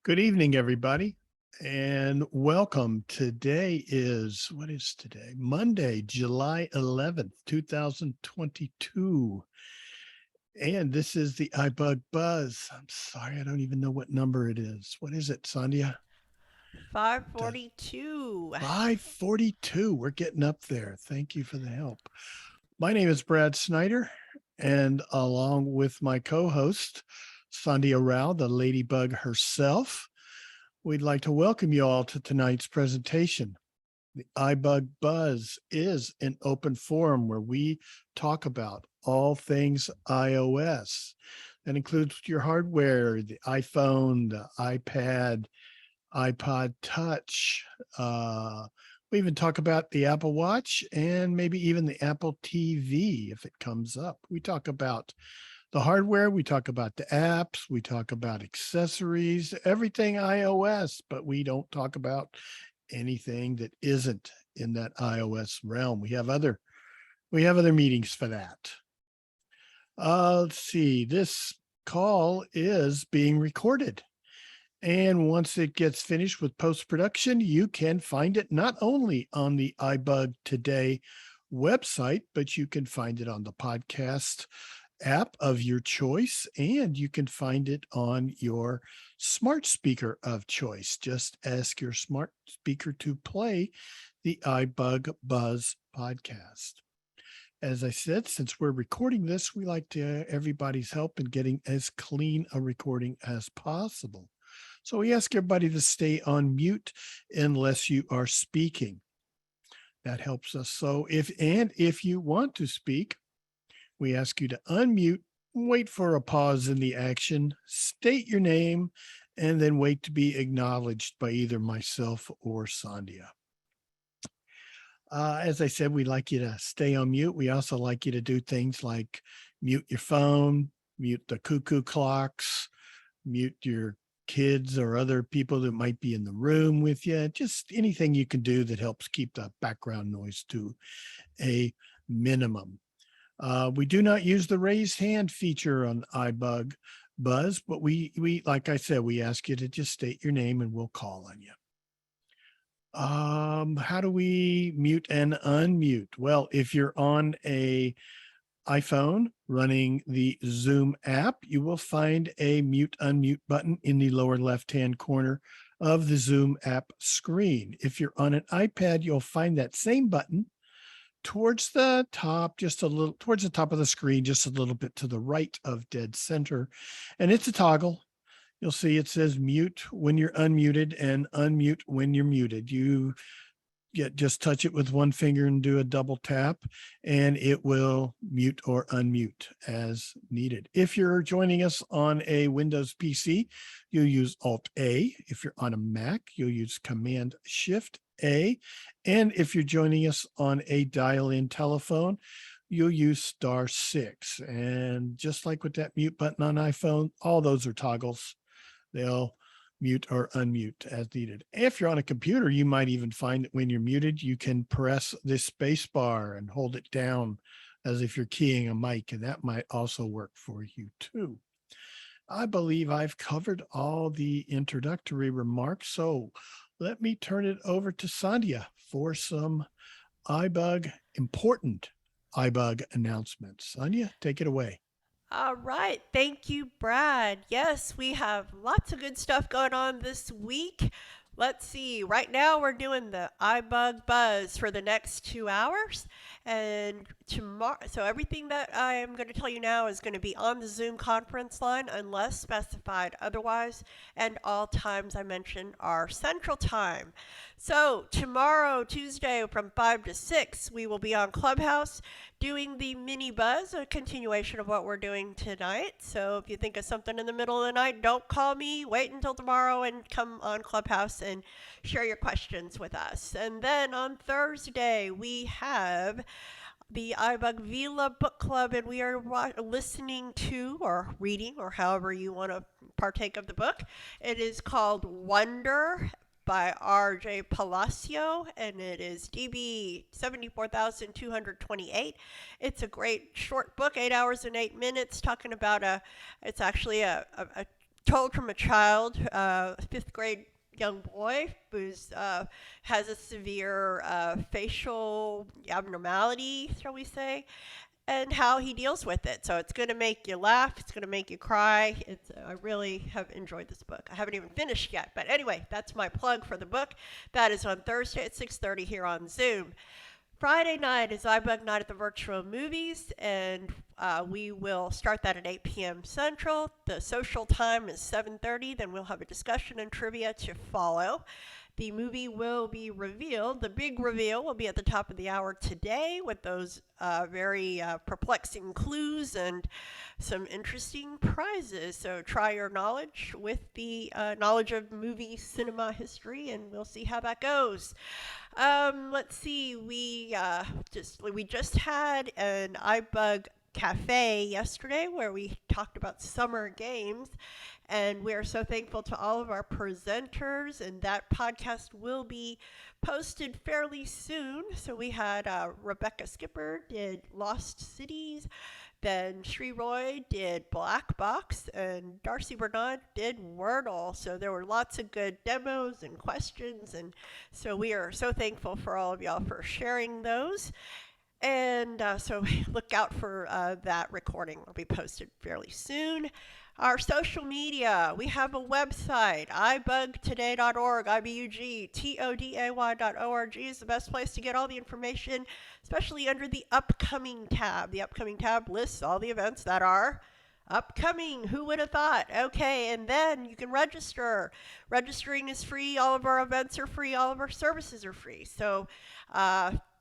Good evening, everybody, and welcome. What is today? Monday, July 11th, 2022. And this is the iBug Buzz. I'm sorry, I don't even know what number it is. What is it, Sandhya? 542. 542. We're getting up there. Thank you for the help. My name is Brad Snyder, and along with my co host, Sandhya Rao, the ladybug herself, we'd like to welcome you all to tonight's presentation. The iBug Buzz is an open forum where we talk about all things iOS. That includes your hardware, the iPhone, the iPad, iPod Touch. We even talk about the Apple Watch and maybe even the Apple TV if it comes up. We talk about the hardware, we talk about the apps, we talk about accessories, everything iOS, but we don't talk about anything that isn't in that iOS realm. We have other meetings for that. Let's see. This call is being recorded. And once it gets finished with post production, you can find it not only on the iBug Today website, but you can find it on the podcast app of your choice, and you can find it on your smart speaker of choice. Just ask your smart speaker to play the iBug Buzz podcast. As I said, since we're recording this, we like to everybody's help in getting as clean a recording as possible. So we ask everybody to stay on mute unless you are speaking. That helps us. So if you want to speak, we ask you to unmute, wait for a pause in the action, state your name, and then wait to be acknowledged by either myself or Sandhya. As I said, we'd like you to stay on mute. We also like you to do things like mute your phone, mute the cuckoo clocks, mute your kids or other people that might be in the room with you. Just anything you can do that helps keep the background noise to a minimum. We do not use the raised hand feature on iBug Buzz, but we like I said, we ask you to just state your name and we'll call on you. How do we mute and unmute? Well, if you're on a iPhone running the Zoom app, you will find a mute unmute button in the lower left-hand corner of the Zoom app screen. If you're on an iPad, you'll find that same button towards the top, just a little towards the top of the screen, just a little bit to the right of dead center. And it's a toggle. You'll see it says mute when you're unmuted and unmute when you're muted. You just touch it with one finger and do a double tap, and it will mute or unmute as needed. If you're joining us on a Windows PC, you'll use Alt A. If you're on a Mac, you'll use Command Shift A. And if you're joining us on a dial-in telephone, you'll use *6. And just like with that mute button on iPhone, all those are toggles. They'll mute or unmute as needed. If you're on a computer, you might even find that when you're muted, you can press the space bar and hold it down as if you're keying a mic, and that might also work for you too. I believe I've covered all the introductory remarks, so let me turn it over to Sandhya for some important iBug announcements. Sandhya, take it away. All right. Thank you, Brad. Yes, we have lots of good stuff going on this week. Let's see. Right now, we're doing the iBug Buzz for the next 2 hours. And tomorrow, so everything that I am going to tell you now is going to be on the Zoom conference line unless specified otherwise. And all times I mentioned are Central Time. So tomorrow, Tuesday, from 5 to 6, we will be on Clubhouse doing the mini buzz, a continuation of what we're doing tonight. So if you think of something in the middle of the night, don't call me. Wait until tomorrow and come on Clubhouse and share your questions with us. And then on Thursday, we have the iBug Vila Book Club, and we are listening to or reading, or however you want to partake of the book. It is called Wonder by R.J. Palacio, and it is DB 74,228. It's a great short book, 8 hours and 8 minutes, talking about it's actually a told from a child, fifth grade young boy who's has a severe facial abnormality, shall we say, and how he deals with it. So it's going to make you laugh. It's going to make you cry. I really have enjoyed this book. I haven't even finished yet, but anyway, that's my plug for the book. That is on Thursday at 6:30 here on Zoom. Friday night is iBUG Night at the Virtual Movies, and we will start that at 8 p.m. Central. The social time is 7:30. Then we'll have a discussion and trivia to follow. The movie will be revealed. The big reveal will be at the top of the hour today with those very perplexing clues and some interesting prizes. So try your knowledge with the knowledge of movie cinema history, and we'll see how that goes. Let's see. We just had an iBUG cafe yesterday where we talked about summer games, and we are so thankful to all of our presenters, and that podcast will be posted fairly soon. So we had Rebecca Skipper did Lost Cities, then Sri Roy did Black Box, and Darcy Bernard did Wordle. So there were lots of good demos and questions, and so we are so thankful for all of y'all for sharing those. And so look out for that recording. It'll be posted fairly soon. Our social media, we have a website, ibugtoday.org, ibugtoday.org is the best place to get all the information, especially under the upcoming tab. The upcoming tab lists all the events that are upcoming. Who would have thought? Okay, and then you can register. Registering is free. All of our events are free. All of our services are free. So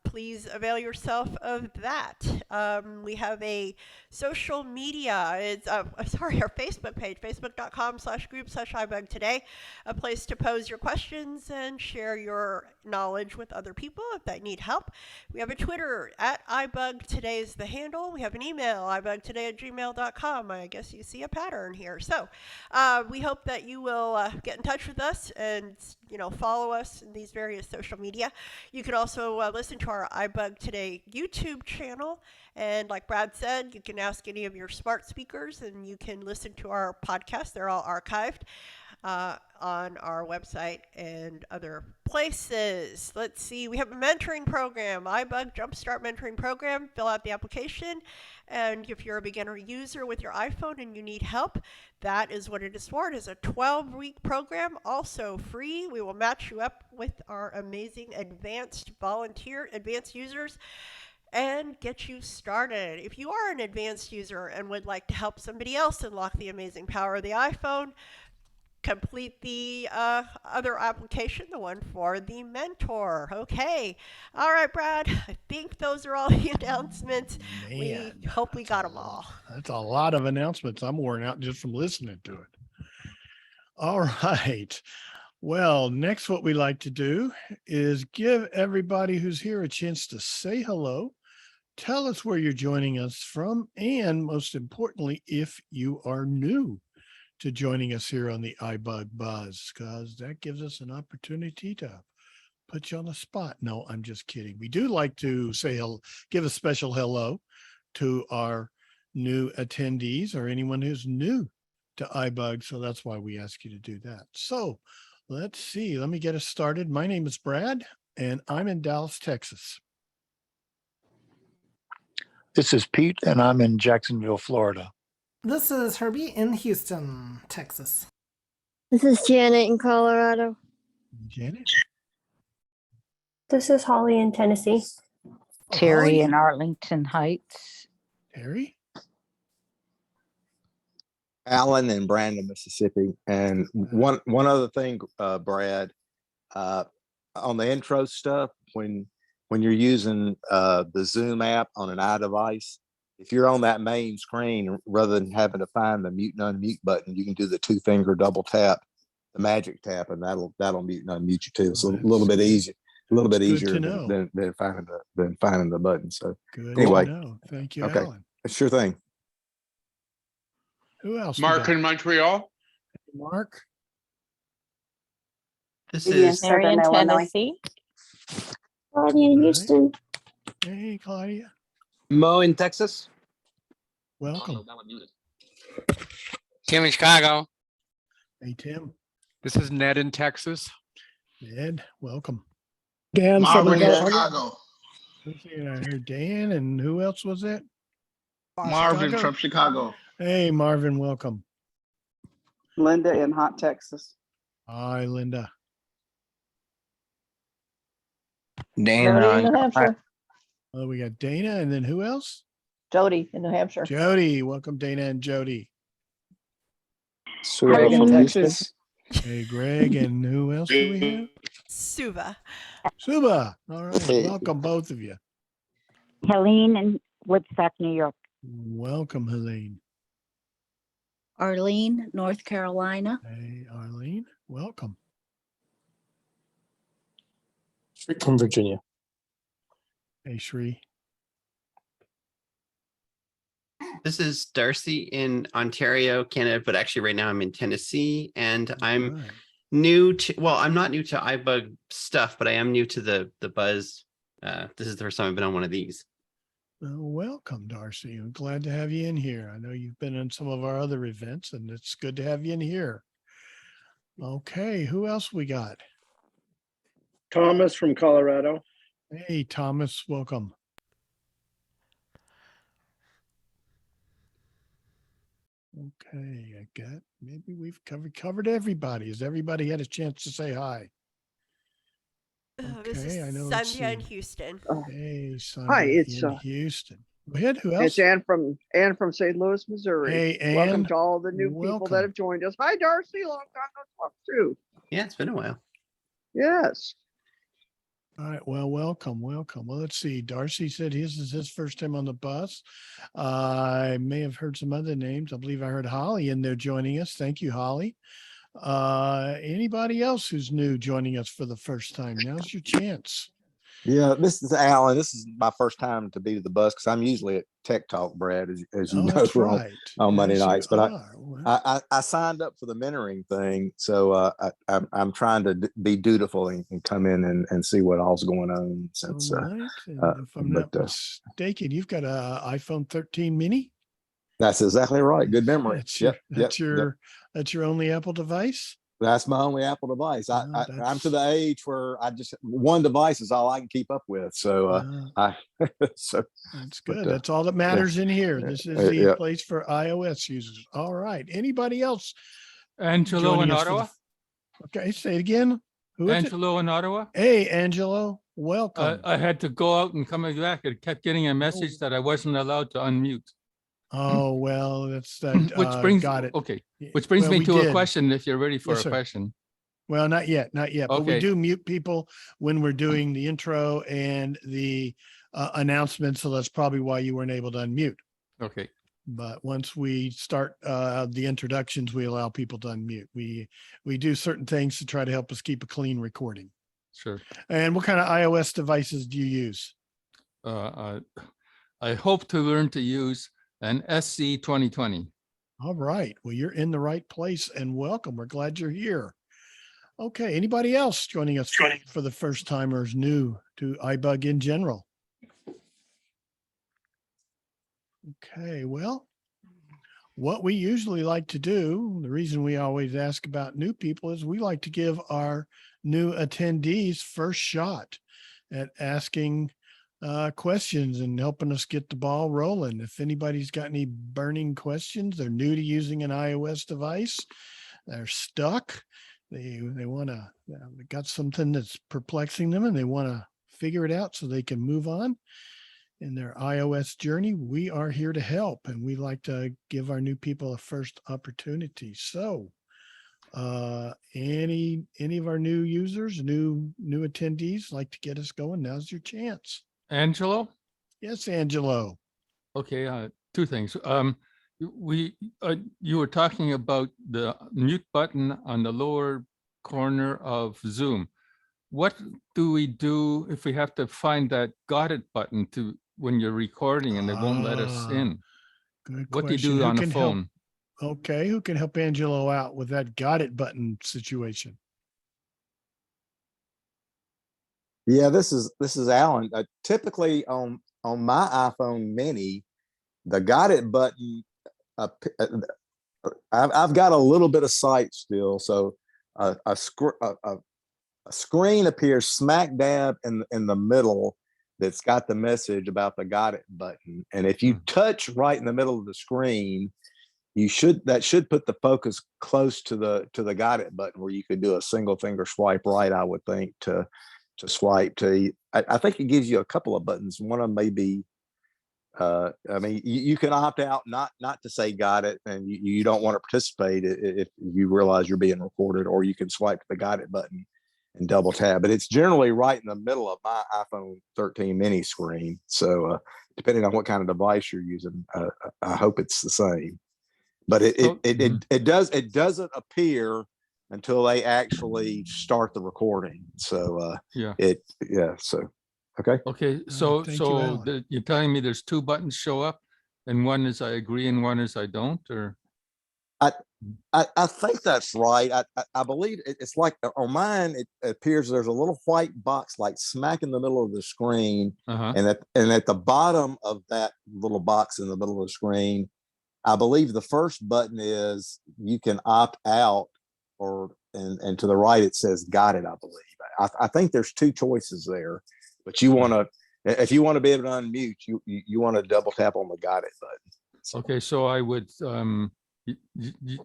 please avail yourself of that. We have a social media. It's our Facebook page, facebook.com/group/iBug today, a place to pose your questions and share your knowledge with other people if they need help. We have a Twitter at iBug today is the handle. We have an email, ibugtoday@gmail.com. I guess you see a pattern here. So we hope that you will get in touch with us and follow us in these various social media. You can also listen to our iBug Today YouTube channel. And like Brad said, you can ask any of your smart speakers and you can listen to our podcasts. They're all archived on our website and other places. Let's see. We have a mentoring program, iBug Jumpstart Mentoring Program. Fill out the application. And if you're a beginner user with your iPhone and you need help, that is what it is for. It is a 12-week program, also free. We will match you up with our amazing advanced users and get you started. If you are an advanced user and would like to help somebody else unlock the amazing power of the iPhone, complete the other application, the one for the mentor. Okay. All right, Brad. I think those are all the announcements. Man, we hope we got them all. That's a lot of announcements. I'm worn out just from listening to it. All right. Well, next, what we like to do is give everybody who's here a chance to say hello. Tell us where you're joining us from, and most importantly, if you are new to joining us here on the iBug Buzz, because that gives us an opportunity to put you on the spot. No, I'm just kidding. We do like to give a special hello to our new attendees or anyone who's new to iBug. So that's why we ask you to do that. So let's see. Let me get us started. My name is Brad, and I'm in Dallas, Texas. This is Pete, and I'm in Jacksonville, Florida. This is Herbie in Houston, Texas. This is Janet in Colorado. Janet? This is Holly in Tennessee. Terry Holly? in Arlington Heights. Terry? Alan in Brandon, Mississippi. And one other thing, Brad, on the intro stuff, when you're using the Zoom app on an iDevice, if you're on that main screen, rather than having to find the mute and unmute button, you can do the 2-finger double tap, the magic tap, and that'll mute and unmute you too. So a little bit easier than finding the button. So Good anyway, to know. Thank you, okay. Alan. Sure thing. Who else? Mark in Montreal. Mark? This Yes, is Mary in Illinois. Tennessee. Claudia in Right. Houston. Hey, Claudia. Mo in Texas. Welcome. Kim in Chicago. Hey, Tim. This is Ned in Texas. Ned, welcome. Dan from Marvin in Chicago. Chicago. Let's see, I heard Dan, and who else was it? Marvin Chicago? from Chicago. Hey, Marvin, welcome. Linda in Hot, Texas. Hi, Linda. Jody in New Hampshire. Oh, we got Dana, and then who else? Jody in New Hampshire. Jody, welcome, Dana and Jody. Suva Greg in from Texas. Houston. Hey, Greg, and who else do we have? Suva. Suba. All right, Hey. welcome, both of you. Helene in Woodstock, New York. Welcome, Helene. Arlene, North Carolina. Hey, Arlene, welcome. From Virginia. Hey, Shri. This is Darcy in Ontario, Canada, but actually right now I'm in Tennessee, and I'm Right. new to, well, I'm not new to iBUG stuff, but I am new to the Buzz. This is the first time I've been on one of these. Well, welcome, Darcy. I'm glad to have you in here. I know you've been in some of our other events, and it's good to have you in here. Okay, who else we got? Thomas from Colorado. Hey, Thomas, welcome. Okay, I got, maybe we've covered everybody. Has everybody had a chance to say hi? This Okay, is I know. Let's Sandhya in see. Houston. Hey, Sandhya Hi, it's, in Houston. Go ahead. Who else? It's Ann from St. Louis, Missouri. Hey, Ann. Welcome to all the new people Welcome. that have joined us. Hi, Darcy. Long time no talk to. Yeah, it's been a while. Yes. All right. Well, welcome. Well, let's see. Darcy said his is his first time on the bus. I may have heard some other names. I believe I heard Holly in there joining us. Thank you, Holly. Anybody else who's new joining us for the first time? Now's your chance. Yeah, this is Alan. This is my first time to be to the bus because I'm usually at Tech Talk, Brad, as you know, That's right. on Monday Yes, you nights. But are. Well, I signed up for the mentoring thing, so I'm trying to be dutiful and come in and see what all's going on. Since all right. And if I'm not but, mistaken, you've got a iPhone 13 mini. that's exactly right. Good memory. That's your only Apple device. That's my only Apple device. I'm that's- to the age where I just one device is all I can keep up with. So so That's good. but, That's all that matters in here. This is the yeah. place for iOS users. All right. Anybody else? Angelo joining in us for the- Ottawa. Okay, say it again. Who is it? Angelo in Ottawa. Hey, Angelo, welcome. I had to go out and come back. It kept getting a message that I wasn't allowed to unmute. Oh, well, that's that. Which brings got it. okay. Which brings Well, me we to a did. question. If you're ready for Yes, a sir. question. Well, not yet. But we Okay. do mute people when we're doing the intro and the announcement. So that's probably why you weren't able to unmute. Okay. But once we start the introductions, we allow people to unmute. We do certain things to try to help us keep a clean recording. Sure. And what kind of iOS devices do you use? I hope to learn to use an SC 2020. All right. Well, you're in the right place and welcome. We're glad you're here. Okay. Anybody else joining us for the first time or is new to iBUG in general? Okay. Well, what we usually like to do, the reason we always ask about new people is we like to give our new attendees first shot at asking questions and helping us get the ball rolling. If anybody's got any burning questions, they're new to using an iOS device, they're stuck, they want to, they got something that's perplexing them and they want to figure it out so they can move on in their iOS journey, we are here to help and we like to give our new people a first opportunity. So any of our new users, new attendees like to get us going, now's your chance. Angelo. Yes, Angelo. Okay. Two things. You were talking about the mute button on the lower corner of Zoom. What do we do if we have to find that got it button to when you're recording and they won't let us in? Good What do you question. do Who on a can help? phone? Okay, who can help Angelo out with that got it button situation? Yeah, this is Alan. Typically on my iPhone mini, the got it button I've got a little bit of sight still, so a screen appears smack dab in the middle that's got the message about the got it button. And if you touch right in the middle of the screen, that should put the focus close to the got it button, where you could do a single finger swipe right, I would think, to swipe to. I think it gives you a couple of buttons. One of them may be I mean, you can opt out not to say got it, and you don't want to participate if you realize you're being recorded, or you can swipe to the got it button and double tap. But it's generally right in the middle of my iPhone 13 mini screen. So depending on what kind of device you're using, I hope it's the same. But it doesn't appear until they actually start the recording. So so. Okay, so thank you, Alan. you're telling me there's two buttons show up, and one is I agree and one is I don't, or? I think that's right. I believe it's like on mine. It appears there's a little white box like smack in the middle of the screen, and at the bottom of that little box in the middle of the screen, I believe the first button is you can opt out, and to the right it says got it. I believe. I think there's two choices there. But you want to, if you want to be able to unmute, you want to double tap on the got it button. So. Okay, so I would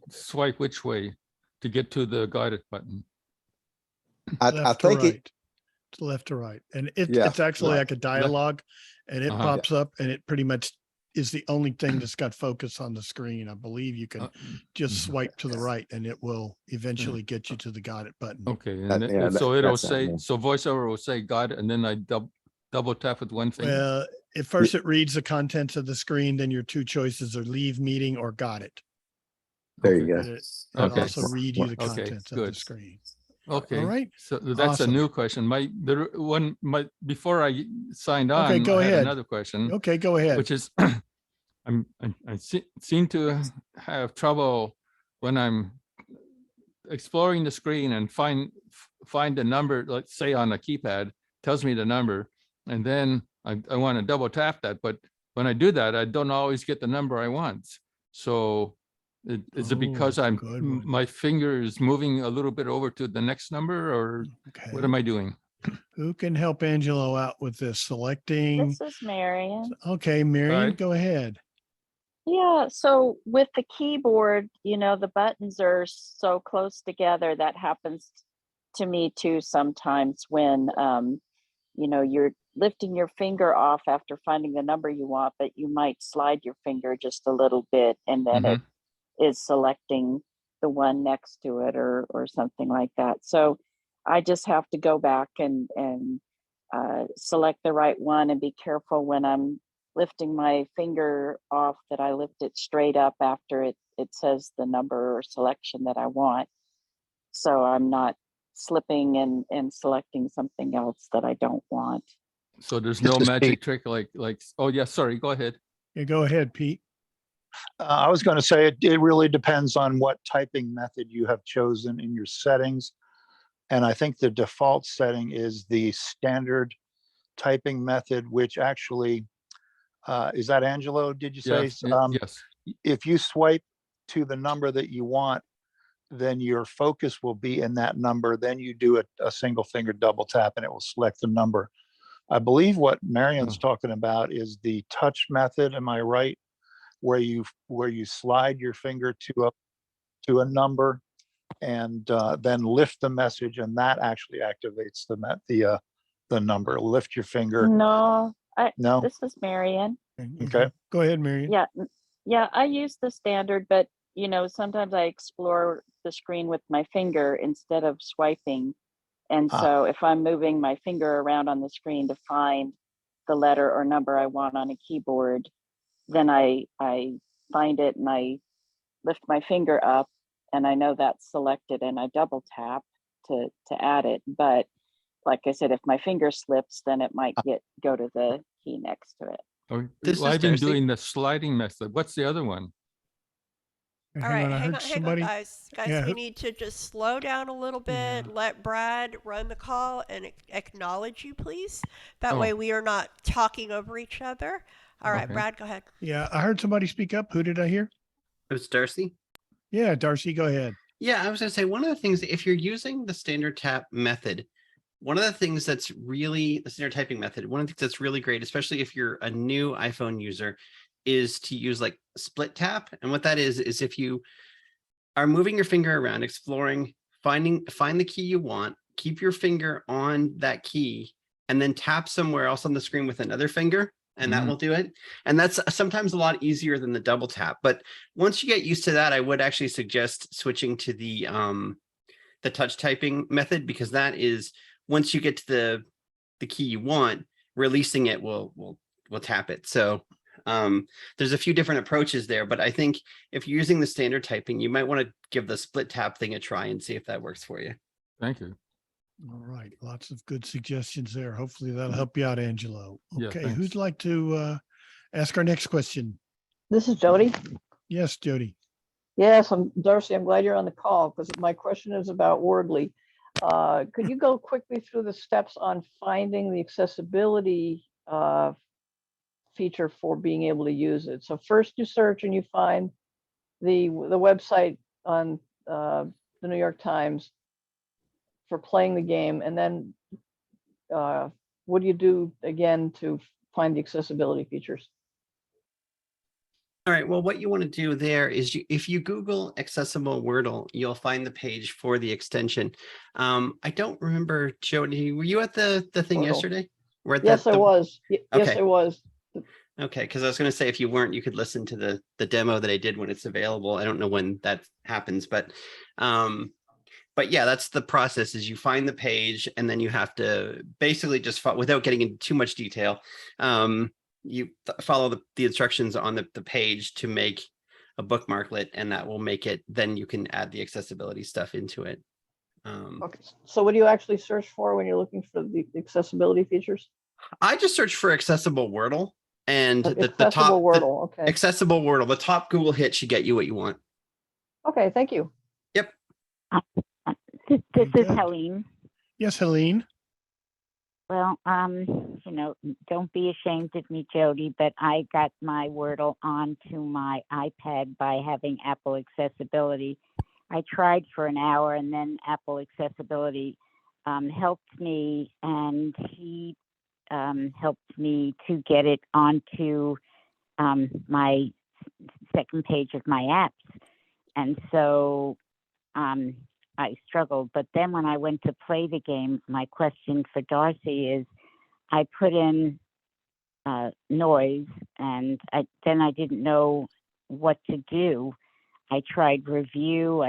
swipe which way to get to the got it button? I think it's left to right, and it's actually like a dialogue, and it pops up, and it pretty much is the only thing that's got focus on the screen. I believe you can just swipe to the right, and it will eventually get you to the got it button. Okay, and so it'll say, so VoiceOver will say got it, and then I double tap with one finger. Well, at first it reads the contents of the screen, then your two choices are leave meeting or got it. There you go. It'll also read you the contents of the screen. Okay. All right. So that's a new question. Before I signed on, okay, go I had ahead. another question. Okay, go ahead. Which is, I seem to have trouble when I'm exploring the screen and find the number, let's say on a keypad, tells me the number, and then I want to double tap that. But when I do that, I don't always get the number I want. So is it because my finger is moving a little bit over to the next number, or what am I doing? Who can help Angelo out with this? Selecting. This is Marion. Okay, Marion, Right. go ahead. Yeah, so with the keyboard, the buttons are so close together. That happens to me too sometimes when, you're lifting your finger off after finding the number you want, but you might slide your finger just a little bit, and then it is selecting the one next to it or something like that. So I just have to go back and select the right one, and be careful when I'm lifting my finger off that I lift it straight up after it says the number or selection that I want. So I'm not slipping and selecting something else that I don't want. So there's no magic trick like, oh yeah, sorry, go ahead. Yeah, go ahead, Pete. I was going to say it really depends on what typing method you have chosen in your settings. And I think the default setting is the standard typing method, which actually, is that Angelo, did you say? Yes. If you swipe to the number that you want, then your focus will be in that number. Then you do a single finger double tap and it will select the number. I believe what Marion's talking about is the touch method. Am I right? Where you slide your finger to a number and then lift the message, and that actually activates the number. Lift your finger. No, No. This is Marion. Okay. Go ahead, Marion. Yeah, I use the standard, but sometimes I explore the screen with my finger instead of swiping. And so if I'm moving my finger around on the screen to find the letter or number I want on a keyboard, then I find it and I lift my finger up and I know that's selected and I double tap to add it. But like I said, if my finger slips, then it might go to the key next to it. I've been doing the sliding method. What's the other one? All right, hang on, guys. Yeah. We need to just slow down a little bit. Let Brad run the call and acknowledge you, please. That way we are not talking over each other. All right, Brad, go ahead. Yeah, I heard somebody speak up. Who did I hear? It was Darcy. Yeah, Darcy, go ahead. Yeah, I was gonna say, one of the things, if you're using the standard tap method, one of the things that's really, the standard typing method, one of the things that's really great, especially if you're a new iPhone user, is to use like split tap. And what that is if you are moving your finger around, exploring, find the key you want, keep your finger on that key, and then tap somewhere else on the screen with another finger, and that will do it. And that's sometimes a lot easier than the double tap. But once you get used to that, I would actually suggest switching to the touch typing method, because that is, once you get to the key you want, releasing it will tap it. So there's a few different approaches there, but I think if you're using the standard typing, you might want to give the split tap thing a try and see if that works for you. Thank you. All right. Lots of good suggestions there. Hopefully that'll help you out, Angelo. Yeah, Okay. thanks. Who'd like to ask our next question? This is Jody. Yes, Jody. Yes, Darcy, I'm glad you're on the call because my question is about Wordly. Could you go quickly through the steps on finding the accessibility feature for being able to use it? So first you search and you find the website on the New York Times for playing the game, and then what do you do again to find the accessibility features? All right, well, what you want to do there is if you Google accessible Wordle, you'll find the page for the extension. I don't remember, Jody, were you at the thing Wordle. yesterday? Yes, I was. Yes, Okay. I was. Okay, because I was going to say, if you weren't, you could listen to the demo that I did when it's available. I don't know when that happens, but yeah, that's the process. Is you find the page, and then you have to basically just without getting into too much detail, you follow the instructions on the page to make a bookmarklet, and that will make it. Then you can add the accessibility stuff into it. Okay, so what do you actually search for when you're looking for the accessibility features? I just search for accessible Wordle, and the top Wordle. Okay. Accessible Wordle. The top Google hit should get you what you want. Okay, thank you. Yep. This is Good. Helene. Yes, Helene. Well, don't be ashamed of me, Jody, but I got my Wordle onto my iPad by having Apple Accessibility. I tried for an hour, and then Apple Accessibility helped me, and he helped me to get it onto my second page of my apps. And so I struggled. But then when I went to play the game, my question for Darcy is, I put in noise, and then I didn't know what to do. I tried review.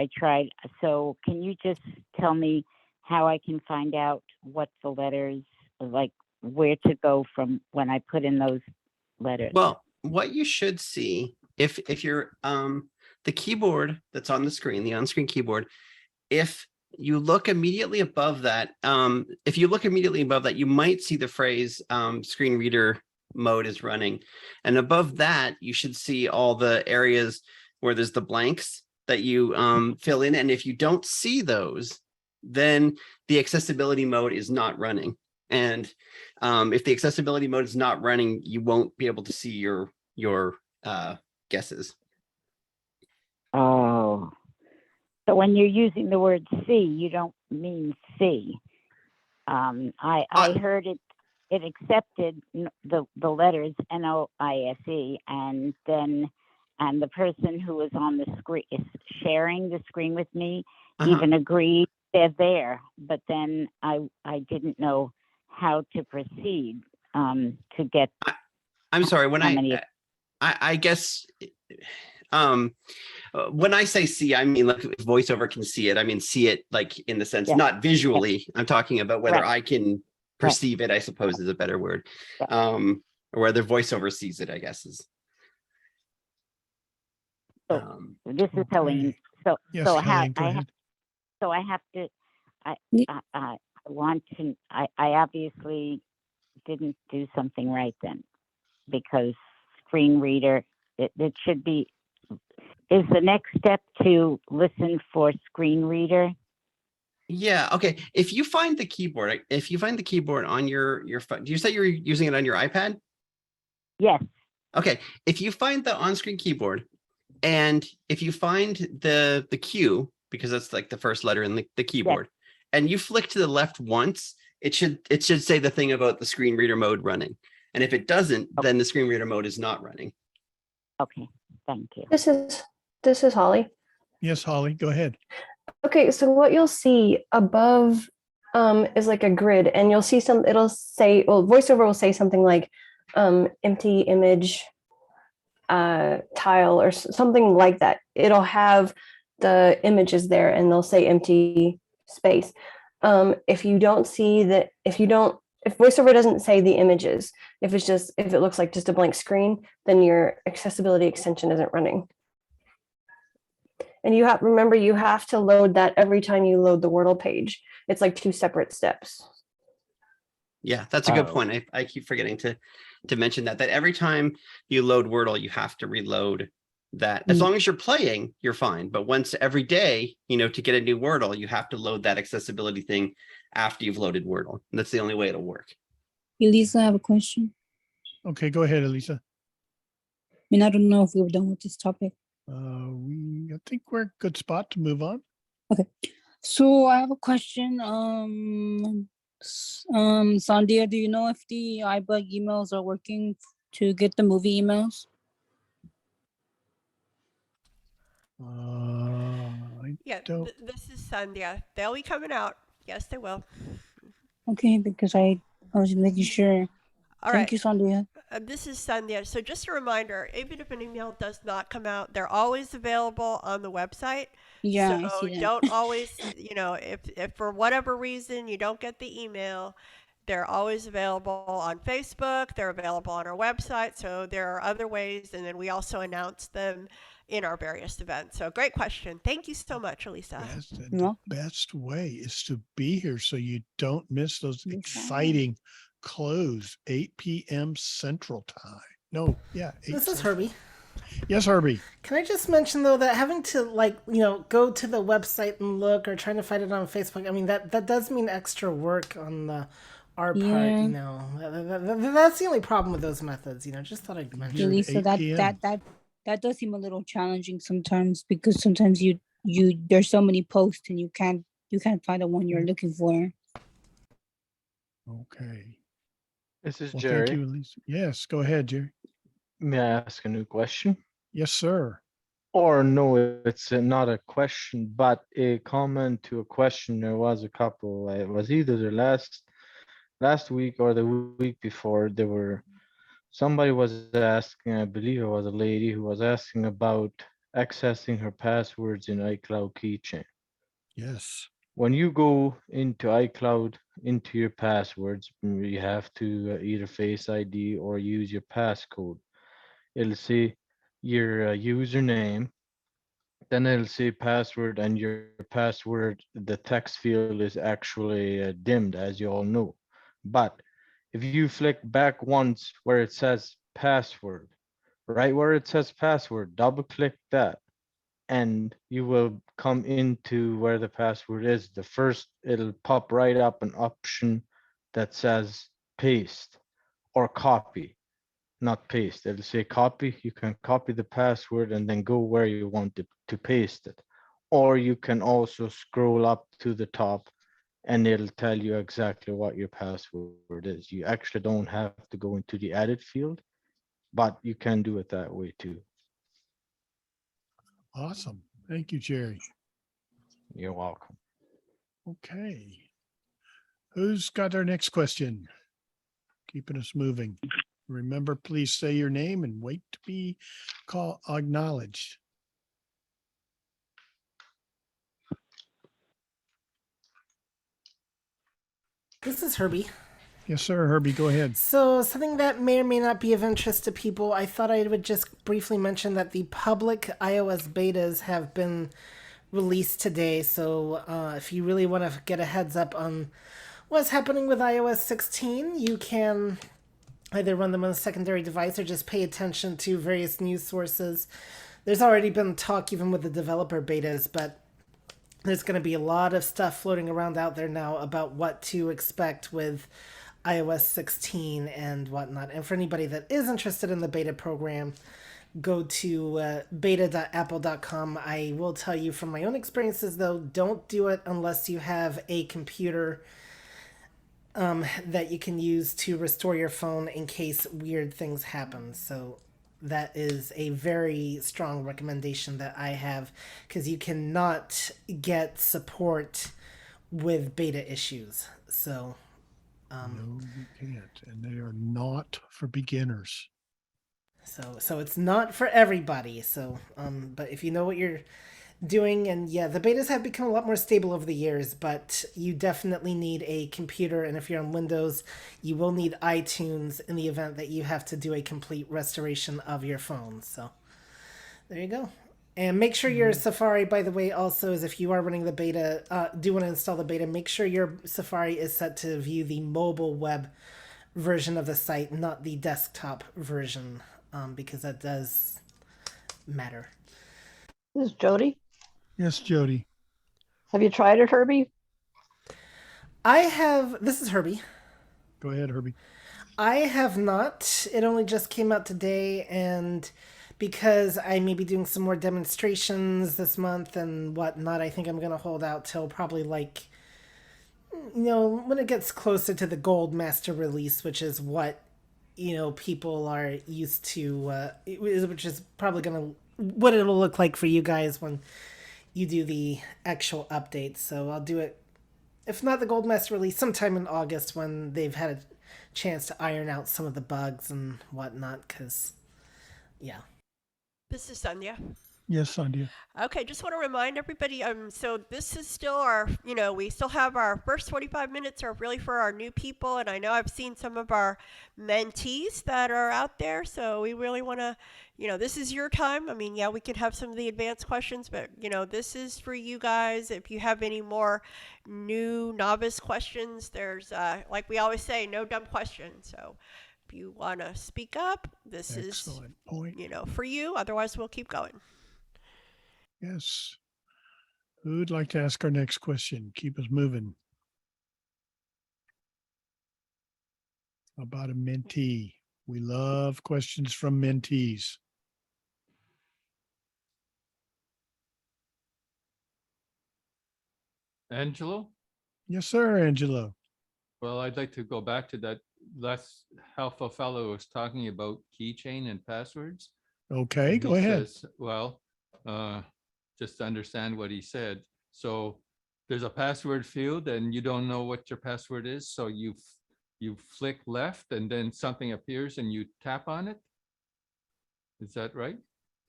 So can you just tell me how I can find out what the letters, like where to go from when I put in those letters? Well, what you should see, if you're the keyboard that's on the screen, the on-screen keyboard, if you look immediately above that, you might see the phrase screen reader mode is running. And above that, you should see all the areas where there's the blanks that you fill in. And if you don't see those, then the accessibility mode is not running. And if the accessibility mode is not running, you won't be able to see your guesses. Oh, so when you're using the word C, you don't mean C. I heard it accepted the letters NOISE, and the person who was on the screen is sharing the screen with me even agreed they're there, but then I didn't know how to proceed to get. I'm sorry, when I guess when I say see, I mean like if VoiceOver can see it, I mean see it like in the sense, not visually. I'm talking about whether I can perceive it, I suppose is a better word. Or whether VoiceOver sees it, I guess is. This is Helene. So yes, Helene, go ahead. So I have to. I want to. I obviously didn't do something right then, because screen reader. It should be. Is the next step to listen for screen reader? Yeah. Okay. If you find the keyboard on your phone, do you say you're using it on your iPad? Yes. Okay. If you find the on-screen keyboard, And if you find the Q, because that's like the first letter in the keyboard, and you flick to the left once, it should say the thing about the screen reader mode running. And if it doesn't, then the screen reader mode is not running. Okay, thank you. This is Holly. Yes, Holly, go ahead. Okay, so what you'll see above is like a grid, and you'll see it'll say, well, VoiceOver will say something like empty image tile or something like that. It'll have the images there and they'll say empty space. If you don't see that, if VoiceOver doesn't say the images, if it looks like just a blank screen, then your accessibility extension isn't running. And you have to load that every time you load the Wordle page. It's like 2 separate steps. Yeah, that's a good point. I keep forgetting to mention that every time you load Wordle, you have to reload that. As long as you're playing, you're fine. But once every day, to get a new Wordle, you have to load that accessibility thing after you've loaded Wordle. And that's the only way it'll work. Elisa, I have a question. Okay, go ahead, Elisa. I don't know if we were done with this topic. I think we're a good spot to move on. Okay. So I have a question. Sandhya, do you know if the iBUG emails are working to get the movie emails? This is Sandhya. They'll be coming out. Yes, they will. Okay, because I was making sure. All Thank right. you, Sandhya. This is Sandhya. So just a reminder, even if an email does not come out, they're always available on the website. Yeah, I So see that. don't always, if for whatever reason you don't get the email, they're always available on Facebook. They're available on our website. So there are other ways. And then we also announce them in our various events. So great question. Thank you so much, Elisa. The best way is to be here so you don't miss those exciting close 8 p.m. Central Time. No, yeah. This is Herbie. Yes, Herbie. Can I just mention though that having to go to the website and look or trying to find it on Facebook, I mean that does mean extra work on our part, That's the only problem with those methods, Just thought I'd mention. Elisa, that does seem a little challenging sometimes because sometimes you there's so many posts and you can't find the one you're looking for. Okay. This is Well, Jerry. thank you, Elisa. Yes, go ahead, Jerry. May I ask a new question? Yes, sir. Or no, it's not a question, but a comment to a question. There was a couple. It was either the last week or the week before. Somebody was asking, I believe it was a lady who was asking about accessing her passwords in iCloud Keychain. Yes. When you go into iCloud, into your passwords, you have to either Face ID or use your passcode. It'll say your username, then it'll say password, and your password, the text field is actually dimmed, as you all know. But if you flick back once where it says password, right where it says password, double click that, and you will come into where the password is. It'll pop right up an option that says paste or copy, not paste. It'll say copy. You can copy the password and then go where you want to paste it. Or you can also scroll up to the top and it'll tell you exactly what your password is. You actually don't have to go into the edit field, but you can do it that way too. Awesome. Thank you, Jerry. You're welcome. Okay. Who's got our next question? Keeping us moving. Remember, please say your name and wait to be acknowledged. This is Herbie. Yes, sir. Herbie, go ahead. So something that may or may not be of interest to people, I thought I would just briefly mention that the public iOS betas have been released today. So if you really want to get a heads up on what's happening with iOS 16, you can either run them on a secondary device or just pay attention to various news sources. There's already been talk even with the developer betas, but there's going to be a lot of stuff floating around out there now about what to expect with iOS 16 and whatnot. And for anybody that is interested in the beta program, go to beta.apple.com. I will tell you from my own experiences, though, don't do it unless you have a computer that you can use to restore your phone in case weird things happen. So that is a very strong recommendation that I have, because you cannot get support with beta issues. So no, you can't, and they are not for beginners. so it's not for everybody. So but if you know what you're doing, and yeah, the betas have become a lot more stable over the years, but you definitely need a computer, and if you're on Windows, you will need iTunes in the event that you have to do a complete restoration of your phone. So there you go. And make sure your Safari, by the way, also is, if you are running the beta, do want to install the beta, make sure your Safari is set to view the mobile web version of the site, not the desktop version, because that does matter. This is Jody. Yes, Jody. Have you tried it, Herbie? I have. This is Herbie. Go ahead, Herbie. I have not. It only just came out today, and because I may be doing some more demonstrations this month and whatnot, I think I'm going to hold out till probably like, when it gets closer to the Gold Master release, which is what, people are used to, which is probably going to, what it'll look like for you guys when you do the actual updates. So I'll do it, if not the Gold Master release, sometime in August when they've had a chance to iron out some of the bugs and whatnot, because, yeah. This is Sandhya. Yes, Sandhya. Okay, just want to remind everybody, so this is still our, we still have our first 45 minutes are really for our new people, and I know I've seen some of our mentees that are out there, so we really want to, this is your time. I mean, yeah, we can have some of the advanced questions, but, this is for you guys. If you have any more new novice questions, there's, like we always say, no dumb questions, so if you want to speak up, this Excellent is, point. for you. Otherwise, we'll keep going. Yes. Who'd like to ask our next question? Keep us moving. About a mentee. We love questions from mentees. Angelo? Yes, sir, Angelo. Well, I'd like to go back to that last helpful fellow was talking about keychain and passwords. Okay, And go he ahead. says, well, just to understand what he said. So there's a password field and you don't know what your password is. So you flick left and then something appears and you tap on it. Is that right?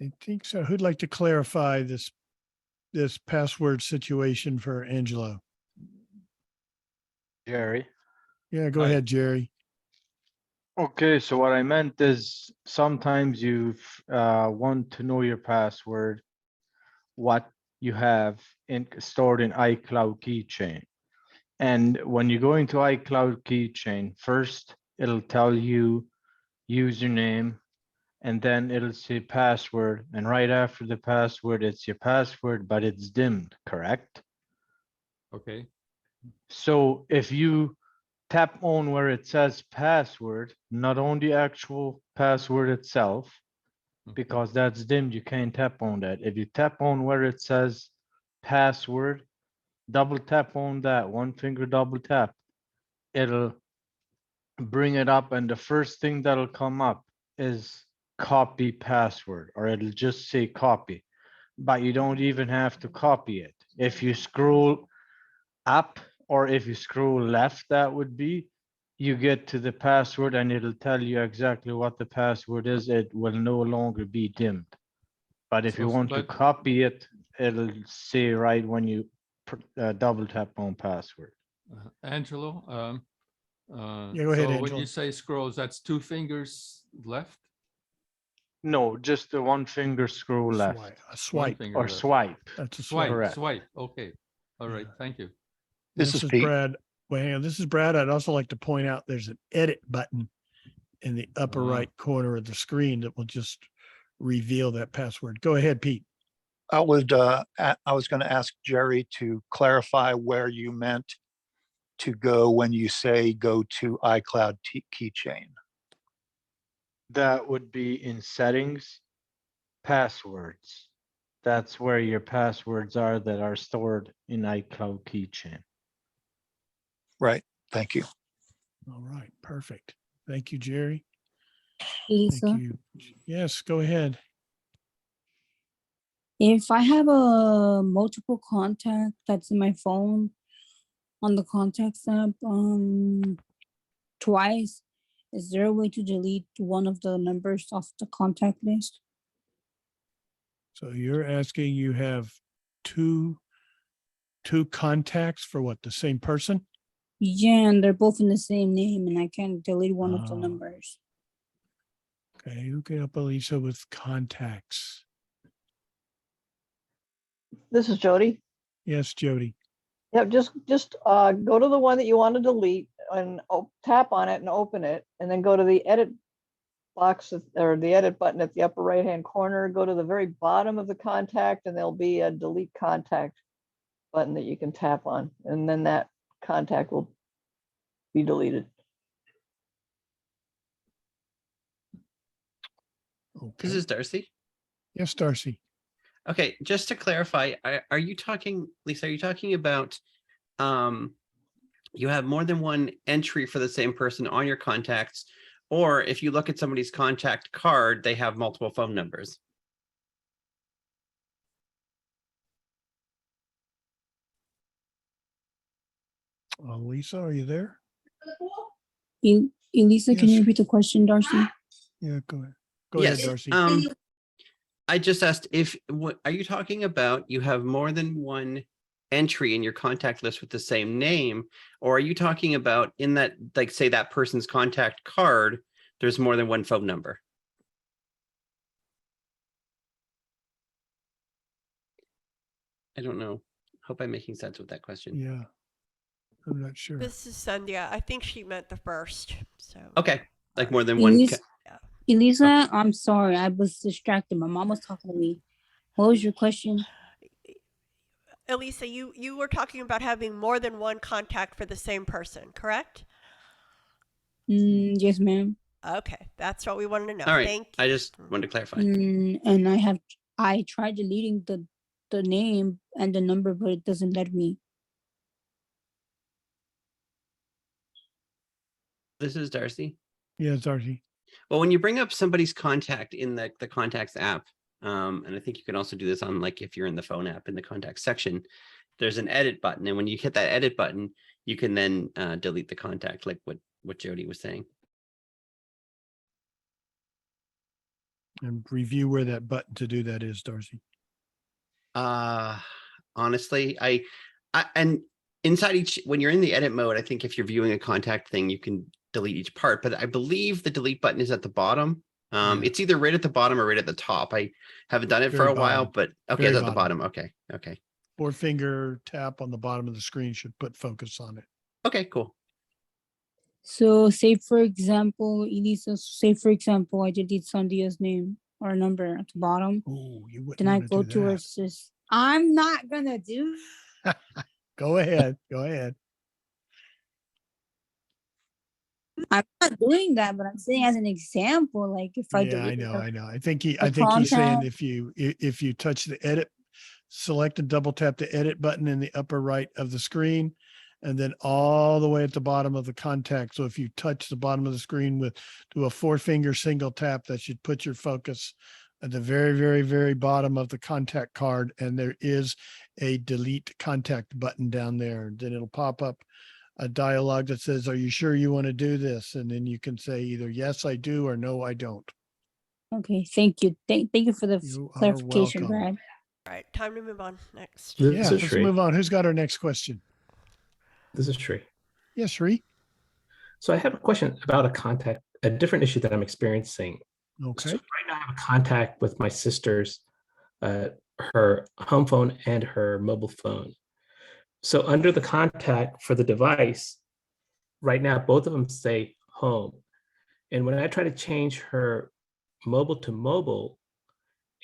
I think so. Who'd like to clarify this password situation for Angelo? Jerry. Yeah, go ahead, Jerry. Okay, so what I meant is sometimes you want to know your password, what you have stored in iCloud keychain. And when you go into iCloud keychain, first it'll tell you username, and then it'll say password. And right after the password, it's your password, but it's dimmed, correct? Okay. So if you tap on where it says password, not on the actual password itself, because that's dimmed, you can't tap on that. If you tap on where it says password, double tap on that, one finger double tap, it'll bring it up, and the first thing that'll come up is copy password, or it'll just say copy, but you don't even have to copy it. If you scroll up or if you scroll left, that would be, you get to the password and it'll tell you exactly what the password is. It will no longer be dimmed. But if you want to copy it, it'll say right when you double tap on password. Angelo, Yeah, go ahead, so when Angelo. you say scrolls, that's 2 fingers left? No, just the one finger scroll left. Swipe. Finger Or left. swipe. That's a Swipe, swipe. swipe. Okay. All right. Thank you. This is Pete. Brad. Well, hang on. This is Brad. I'd also like to point out there's an edit button in the upper right corner of the screen that will just reveal that password. Go ahead, Pete. I was going to ask Jerry to clarify where you meant to go when you say go to iCloud keychain. That would be in settings, passwords. That's where your passwords are that are stored in iCloud Keychain. Right. Thank you. All right, perfect. Thank you, Jerry. Lisa, Thank you. Yes, go ahead. if I have a multiple contact that's in my phone on the contacts app twice, is there a way to delete one of the numbers off the contact list? So you're asking, you have two contacts for what, the same person? Yeah, and they're both in the same name, and I can't delete one of the Oh. numbers. Okay, hook it up, Elisa, with contacts. This is Jody. Yes, Jody. Yep, just go to the one that you want to delete and tap on it and open it, and then go to the edit box or the edit button at the upper right hand corner. Go to the very bottom of the contact, and there'll be a delete contact button that you can tap on, and then that contact will be deleted. Okay. This is Darcy. Yes, Darcy. Okay, just to clarify, are you talking, Lisa, are you talking about you have more than one entry for the same person on your contacts, or if you look at somebody's contact card, they have multiple phone numbers? Lisa, are you there? Elisa, can you Yes. repeat the question, Darcy? Yeah, go ahead. Go ahead, Yes. Darcy. I just asked what are you talking about? You have more than one entry in your contact list with the same name, or are you talking about in that, like, say that person's contact card, there's more than one phone number? I don't know. Hope I'm making sense with that question. Yeah, I'm not sure. This is Sandhya. I think she meant the first. So Okay, like more than one. Elisa, I'm sorry, I was distracted. My mom was talking to me. What was your question? Elisa, you were talking about having more than one contact for the same person, correct? Yes, ma'am. Okay, that's what we wanted to know. All right, Thank you. I just wanted to clarify. And I tried deleting the name and the number, but it doesn't let me. This is Darcy. Yeah, Darcy. Well, when you bring up somebody's contact in the contacts app, and I think you can also do this on, like, if you're in the phone app in the contact section, there's an edit button. And when you hit that edit button, you can then delete the contact, like what Jody was saying. And review where that button to do that is, Darcy. Honestly, I and inside each, when you're in the edit mode, I think if you're viewing a contact thing, you can delete each part, but I believe the delete button is at the bottom. It's either right at the bottom or right at the top. I haven't done it for a while, but okay, Very it's at the bottom. bottom. Okay. 4-finger tap on the bottom of the screen should put focus on it. Okay, cool. So say for example, Elisa, I delete Sandhya's name or number at the bottom. Oh, you wouldn't Then I wanna go do to her that. sis. I'm not gonna do. Go ahead. Go ahead. I'm not doing that, but I'm saying as an example, like if I Yeah, delete I know. I think he's saying contact. if you touch the edit, select and double tap the edit button in the upper right of the screen, and then all the way at the bottom of the contact. So if you touch the bottom of the screen do a 4-finger single tap, that should put your focus at the very, very, very bottom of the contact card. And there is a delete contact button down there. Then it'll pop up a dialog that says, are you sure you want to do this? And then you can say either yes, I do, or no, I don't. Okay, thank you. Thank you for the You are clarification, welcome. Brad. All right, time to move on. Next. Yeah, let's move on. Who's got our next question? This is Sri. Yes, Sri. So I have a question about a different issue that I'm experiencing. Okay. So right now I have a contact with my sister's, her home phone and her mobile phone. So under the contact for the device, right now, both of them say home. And when I try to change her mobile to mobile,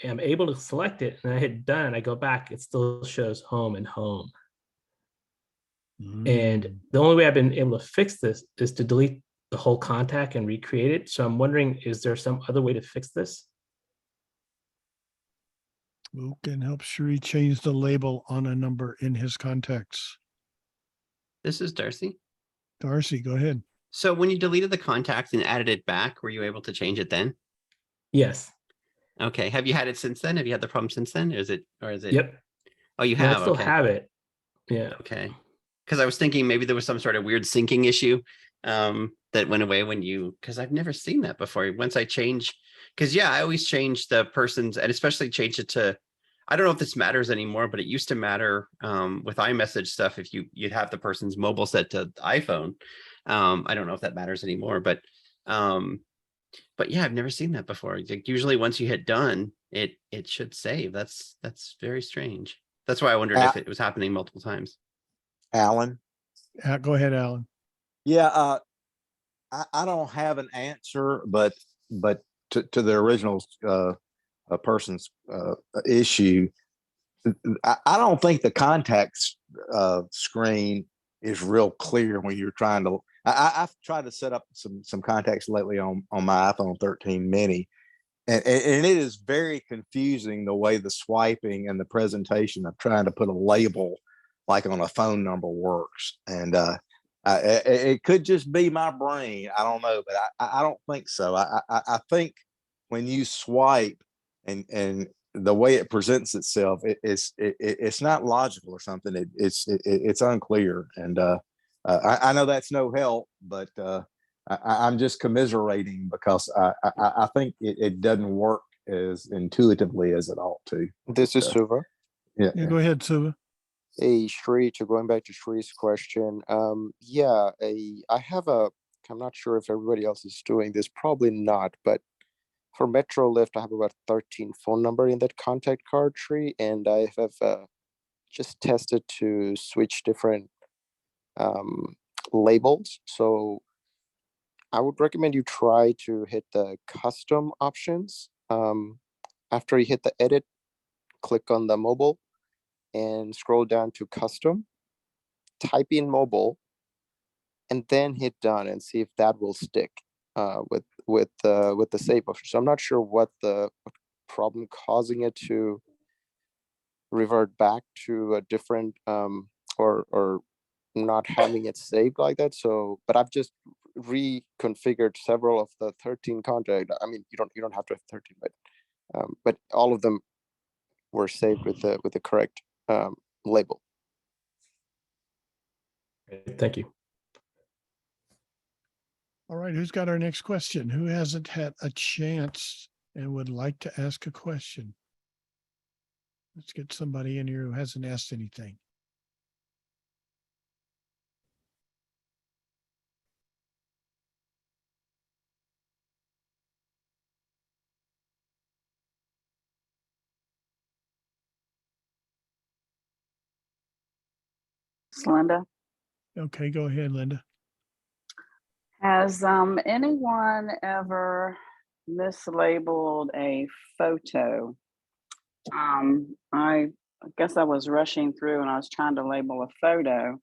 I'm able to select it and I hit done, I go back, it still shows home and home. And the only way I've been able to fix this is to delete the whole contact and recreate it. So I'm wondering, is there some other way to fix this? Who can help Sheree change the label on a number in his contacts? This is Darcy. Darcy, go ahead. So when you deleted the contact and added it back, were you able to change it then? Yes. Okay. Have you had it since then? Have you had the problem since then? Is it? Yep. Oh, you No, I have. still Okay. have it. Yeah. Okay. Because I was thinking maybe there was some sort of weird syncing issue that went away when you, because I've never seen that before. Once I change, because I always change the person's, and especially change it to, I don't know if this matters anymore, but it used to matter with iMessage stuff if you'd have the person's mobile set to iPhone. I don't know if that matters anymore, but yeah, I've never seen that before. Like usually once you hit done, it should save. That's very strange. That's why I wondered if it was happening multiple times. Alan. Go ahead, Alan. Yeah, I don't have an answer, but to the original person's issue, I don't think the contacts screen is real clear when you're trying to. I've tried to set up some contacts lately on my iPhone 13 mini, and it is very confusing the way the swiping and the presentation of trying to put a label like on a phone number works. And it could just be my brain. I don't know, but I don't think so. I think when you swipe and the way it presents itself, it's not logical or something. It's unclear. And I know that's no help, but I'm just commiserating because I think it doesn't work as intuitively as it ought to. This is Suva. Yeah, go ahead, Suva. Hey, Shri, going back to Shri's question. I have I'm not sure if everybody else is doing this, probably not, but for Metro Lift, I have about 13 phone number in that contact card tree, and I have just tested to switch different labels. So I would recommend you try to hit the custom options. After you hit the edit, click on the mobile and scroll down to custom, type in mobile, and then hit done and see if that will stick with the save option. So I'm not sure what the problem causing it to revert back to a different or not having it saved like that. So, but I've just reconfigured several of the 13 contact. I mean, you don't have to have 13, but all of them were saved with the correct label. Thank you. All right, who's got our next question? Who hasn't had a chance and would like to ask a question? Let's get somebody in here who hasn't asked anything. It's Linda. Okay, go ahead, Linda. Has anyone ever mislabeled a photo? I guess I was rushing through and I was trying to label a photo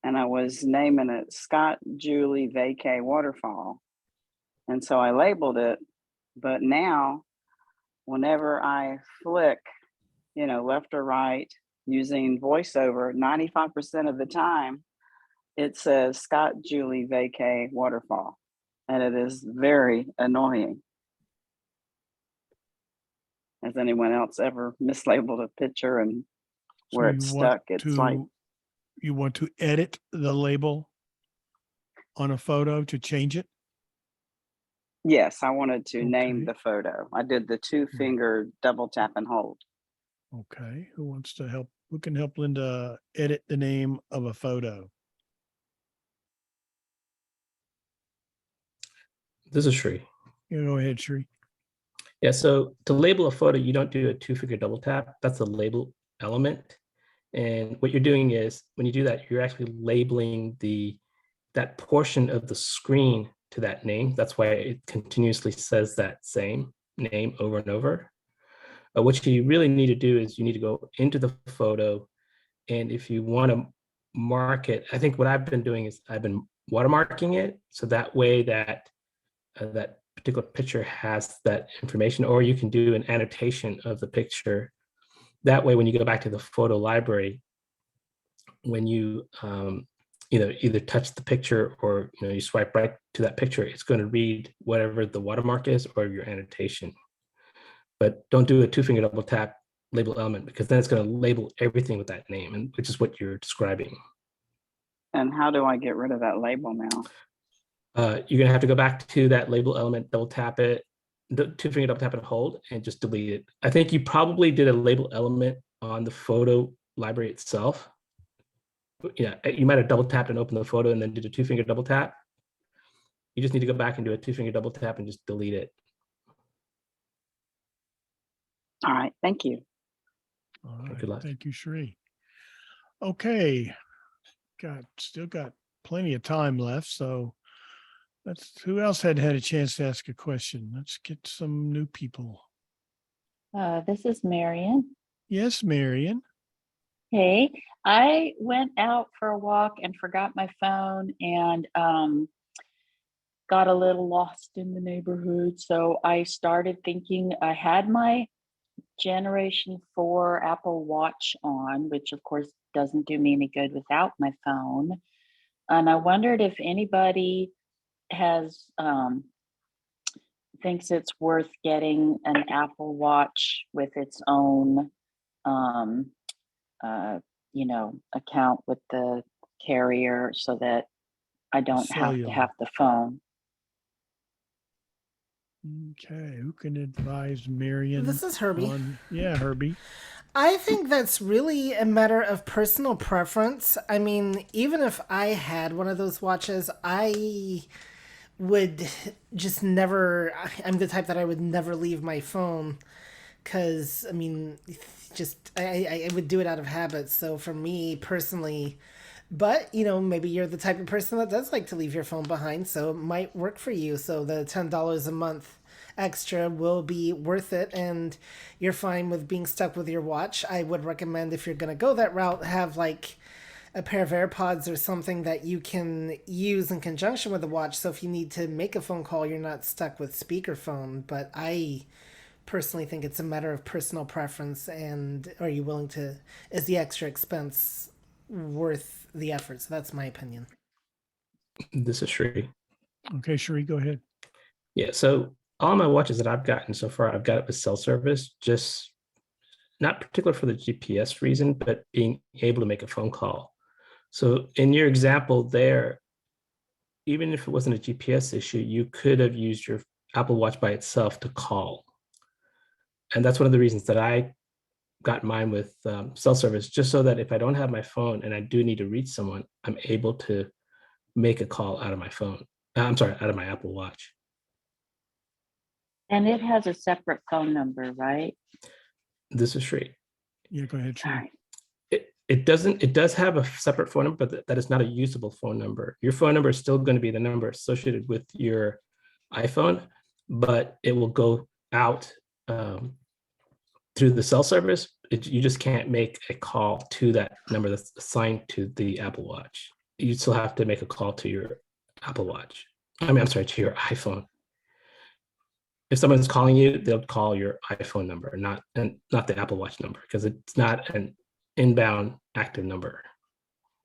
and I was naming it Scott Julie Vacay Waterfall. And so I labeled it, but now whenever I flick, left or right using voiceover, 95% of the time, it says Scott Julie Vacay Waterfall, and it is very annoying. Has anyone else ever mislabeled a picture and where it's stuck? You want to edit the label on a photo to change it? Yes, I wanted to name the photo. I did the 2-finger double tap and hold. Okay, who wants to help? Who can help Linda edit the name of a photo? This is Shri. You go ahead, Shri. Yeah, so to label a photo, you don't do a 2-finger double tap. That's a label element. And what you're doing is when you do that, you're actually labeling that portion of the screen to that name. That's why it continuously says that same name over and over. What you really need to do is you need to go into the photo. And if you want to mark it, I think what I've been doing is I've been watermarking it. So that way that that particular picture has that information, or you can do an annotation of the picture That way, when you go back to the photo library, when you either touch the picture or you swipe right to that picture, it's going to read whatever the watermark is or your annotation. But don't do a two-finger double tap label element, because then it's going to label everything with that name, and which is what you're describing. And how do I get rid of that label now? You're going to have to go back to that label element, double tap it, two-finger double tap and hold, and just delete it. I think you probably did a label element on the photo library itself. Yeah, you might have double tapped and opened the photo and then did a two-finger double tap. You just need to go back and do a two-finger double tap and just delete it. All right, thank you. All right, Good luck. thank you, Sheree. Okay, still got plenty of time left, so who else had a chance to ask a question? Let's get some new people. This is Marion. Yes, Marion. Hey, I went out for a walk and forgot my phone and got a little lost in the neighborhood. So I started thinking I had my Generation 4 Apple Watch on, which of course doesn't do me any good without my phone. And I wondered if anybody has thinks it's worth getting an Apple Watch with its own account with the carrier so that I don't have to have the phone. Okay, who can advise Marion? This is Herbie. Yeah, Herbie. I think that's really a matter of personal preference. I mean, even if I had one of those watches, I would just never, I'm the type that I would never leave my phone because, I mean, I would do it out of habit. So for me personally, but maybe you're the type of person that does like to leave your phone behind, so it might work for you. So the $10 a month extra will be worth it, and you're fine with being stuck with your watch. I would recommend, if you're going to go that route, have like a pair of AirPods or something that you can use in conjunction with the watch, so if you need to make a phone call, you're not stuck with speakerphone. But I personally think it's a matter of personal preference, and are you willing to, is the extra expense worth the effort? So that's my opinion. This is Sheree. Okay, Sheree, go ahead. Yeah, so all my watches that I've gotten so far, I've got it with cell service, just not particular for the GPS reason, but being able to make a phone call. So in your example there, even if it wasn't a GPS issue, you could have used your Apple Watch by itself to call. And that's one of the reasons that I got mine with cell service, just so that if I don't have my phone and I do need to reach someone, I'm able to make a call out of my phone. Out of my Apple Watch. And it has a separate phone number, right? This is Sheree. Yeah, go ahead, Sheree. It does have a separate phone number, but that is not a usable phone number. Your phone number is still going to be the number associated with your iPhone, but it will go out through the cell service. You just can't make a call to that number that's assigned to the Apple Watch. You still have to make a call to your Apple Watch. To your iPhone. If someone's calling you, they'll call your iPhone number, not the Apple Watch number, because it's not an inbound active number.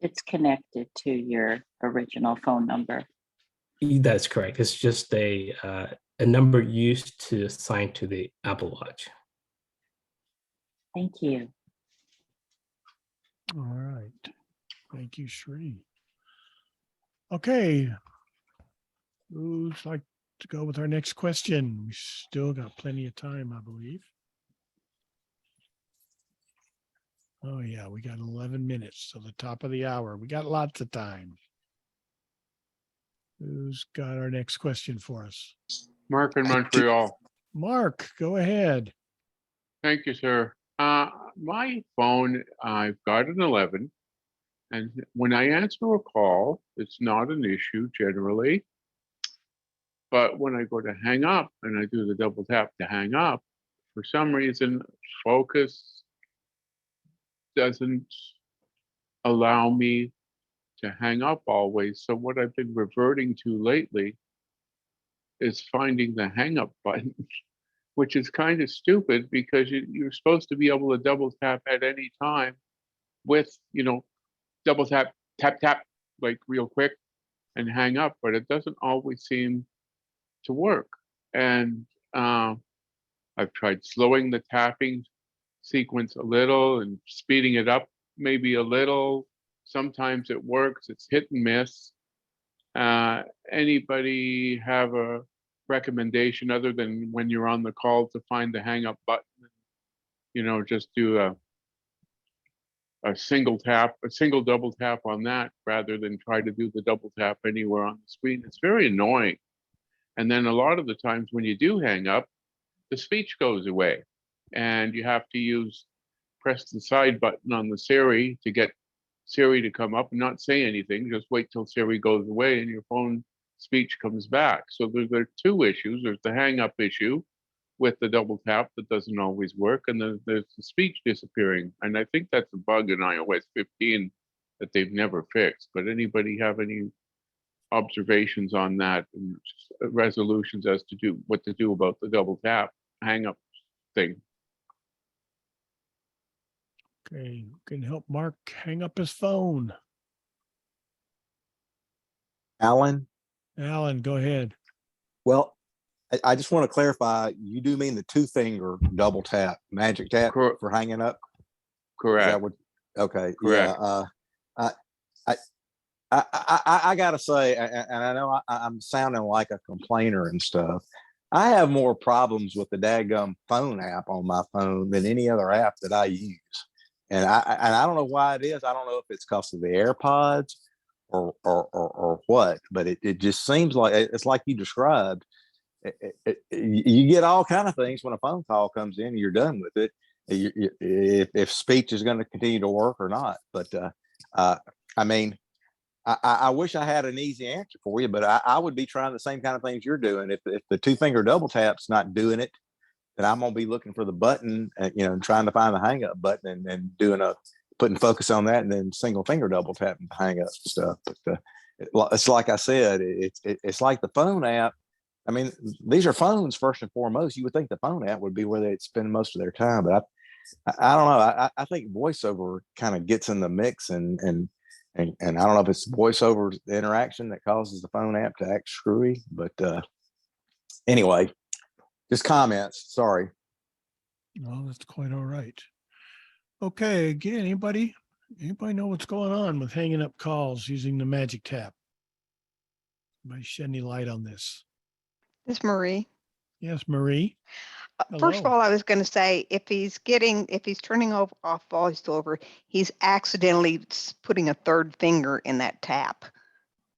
It's connected to your original phone number. That is correct. It's just a number used to assign to the Apple Watch. Thank you. All right. Thank you, Sheree. Okay. Who's like to go with our next question? We still got plenty of time, I believe. Oh yeah, we got 11 minutes to the top of the hour. We got lots of time. Who's got our next question for us? Mark in Montreal. Mark, go ahead. Thank you, sir. My phone, I've got an 11, and when I answer a call, it's not an issue generally. But when I go to hang up and I do the double tap to hang up, for some reason, focus doesn't allow me to hang up always. So what I've been reverting to lately is finding the hang up button which is kind of stupid because you're supposed to be able to double tap at any time with, double tap, tap, tap, like real quick and hang up, but it doesn't always seem to work. And I've tried slowing the tapping sequence a little and speeding it up maybe a little. Sometimes it works, it's hit and miss. Anybody have a recommendation other than when you're on the call to find the hang up button? Just do a single tap, a single double tap on that rather than try to do the double tap anywhere on the screen. It's very annoying. And then a lot of the times when you do hang up, the speech goes away and you have to press the side button on the Siri to get Siri to come up and not say anything. Just wait till Siri goes away and your phone speech comes back. So there are two issues. There's the hang up issue with the double tap that doesn't always work, and there's the speech disappearing. And I think that's a bug in iOS 15 that they've never fixed. But anybody have any observations on that and resolutions as to what to do about the double tap hang up thing? Okay, can help Mark hang up his phone. Alan? Alan, go ahead. Well, I just want to clarify, you do mean the 2-finger double tap, magic tap for hanging up? Correct. Is that what, okay. Correct. Yeah. I gotta say, and I know I'm sounding like a complainer and stuff. I have more problems with the daggum phone app on my phone than any other app that I use. And I don't know why it is. I don't know if it's because of the AirPods or what, but it just seems like it's like you described. You get all kind of things when a phone call comes in, you're done with it. If speech is going to continue to work or not. But I mean, I wish I had an easy answer for you, but I would be trying the same kind of things you're doing. If the 2-finger double tap's not doing it, then I'm gonna be looking for the button, and trying to find the hang up button and putting focus on that, and then single finger double tapping the hang up stuff. But it's like I said, it's like the phone app. I mean, these are phones first and foremost. You would think the phone app would be where they'd spend most of their time, but I don't know. I think voiceover kind of gets in the mix, and I don't know if it's voiceover interaction that causes the phone app to act screwy. But anyway, just comments. Sorry. No, that's quite all right. Okay, again, anybody know what's going on with hanging up calls using the magic tap? Anybody shed any light on this? This is Marie. Yes, Marie. First of Hello. all, I was going to say, if he's turning off voiceover, he's accidentally putting a third finger in that tap.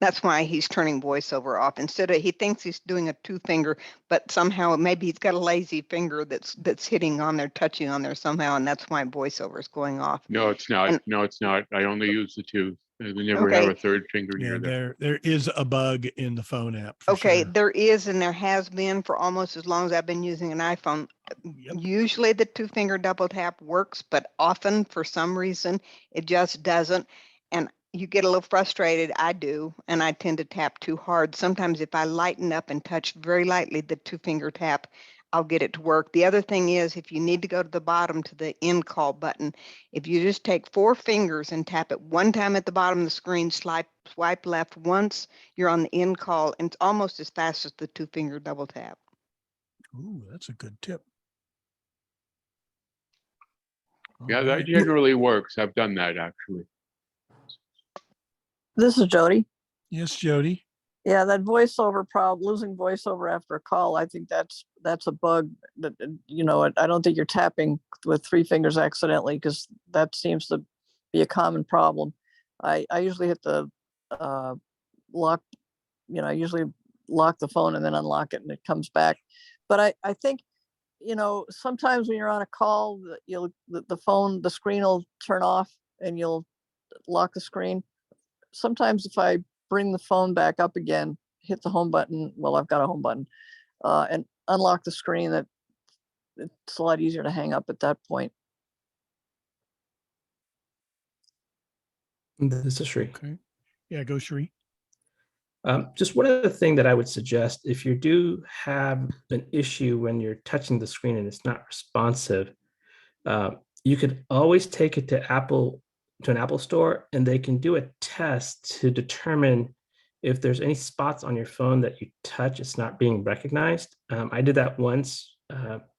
That's why he's turning voiceover off. He thinks he's doing a 2-finger, but somehow maybe he's got a lazy finger that's hitting on there, touching on there somehow, and that's why voiceover is going off. No, it's not. No, it's not. I only use the 2. They never have a third finger near there. There is a bug in the phone app. Okay, sure. there is, and there has been for almost as long as I've been using an iPhone. Yep. Usually the 2-finger double tap works, but often for some reason it just doesn't. And you get a little frustrated. I do, and I tend to tap too hard. Sometimes if I lighten up and touch very lightly the 2-finger tap, I'll get it to work. The other thing is, if you need to go to the bottom to the end call button, if you just take 4 fingers and tap it one time at the bottom of the screen, swipe left once, you're on the end call, and it's almost as fast as the 2-finger double tap. Ooh, that's a good tip. Yeah, that generally works. I've done that actually. This is Jody. Yes, Jody. Yeah, that voiceover problem, losing voiceover after a call, I think that's a bug that, I don't think you're tapping with 3 fingers accidentally, because that seems to be a common problem. I usually hit the lock, I usually lock the phone and then unlock it and it comes back. But I think, sometimes when you're on a call, the screen will turn off and you'll lock the screen. Sometimes if I bring the phone back up again, hit the home button. Well, I've got a home button, and unlock the screen. That it's a lot easier to hang up at that point. This is Shri. Okay. Yeah, go Shri. Just one other thing that I would suggest, if you do have an issue when you're touching the screen and it's not responsive, you could always take it to an Apple store, and they can do a test to determine if there's any spots on your phone that you touch, it's not being recognized. I did that once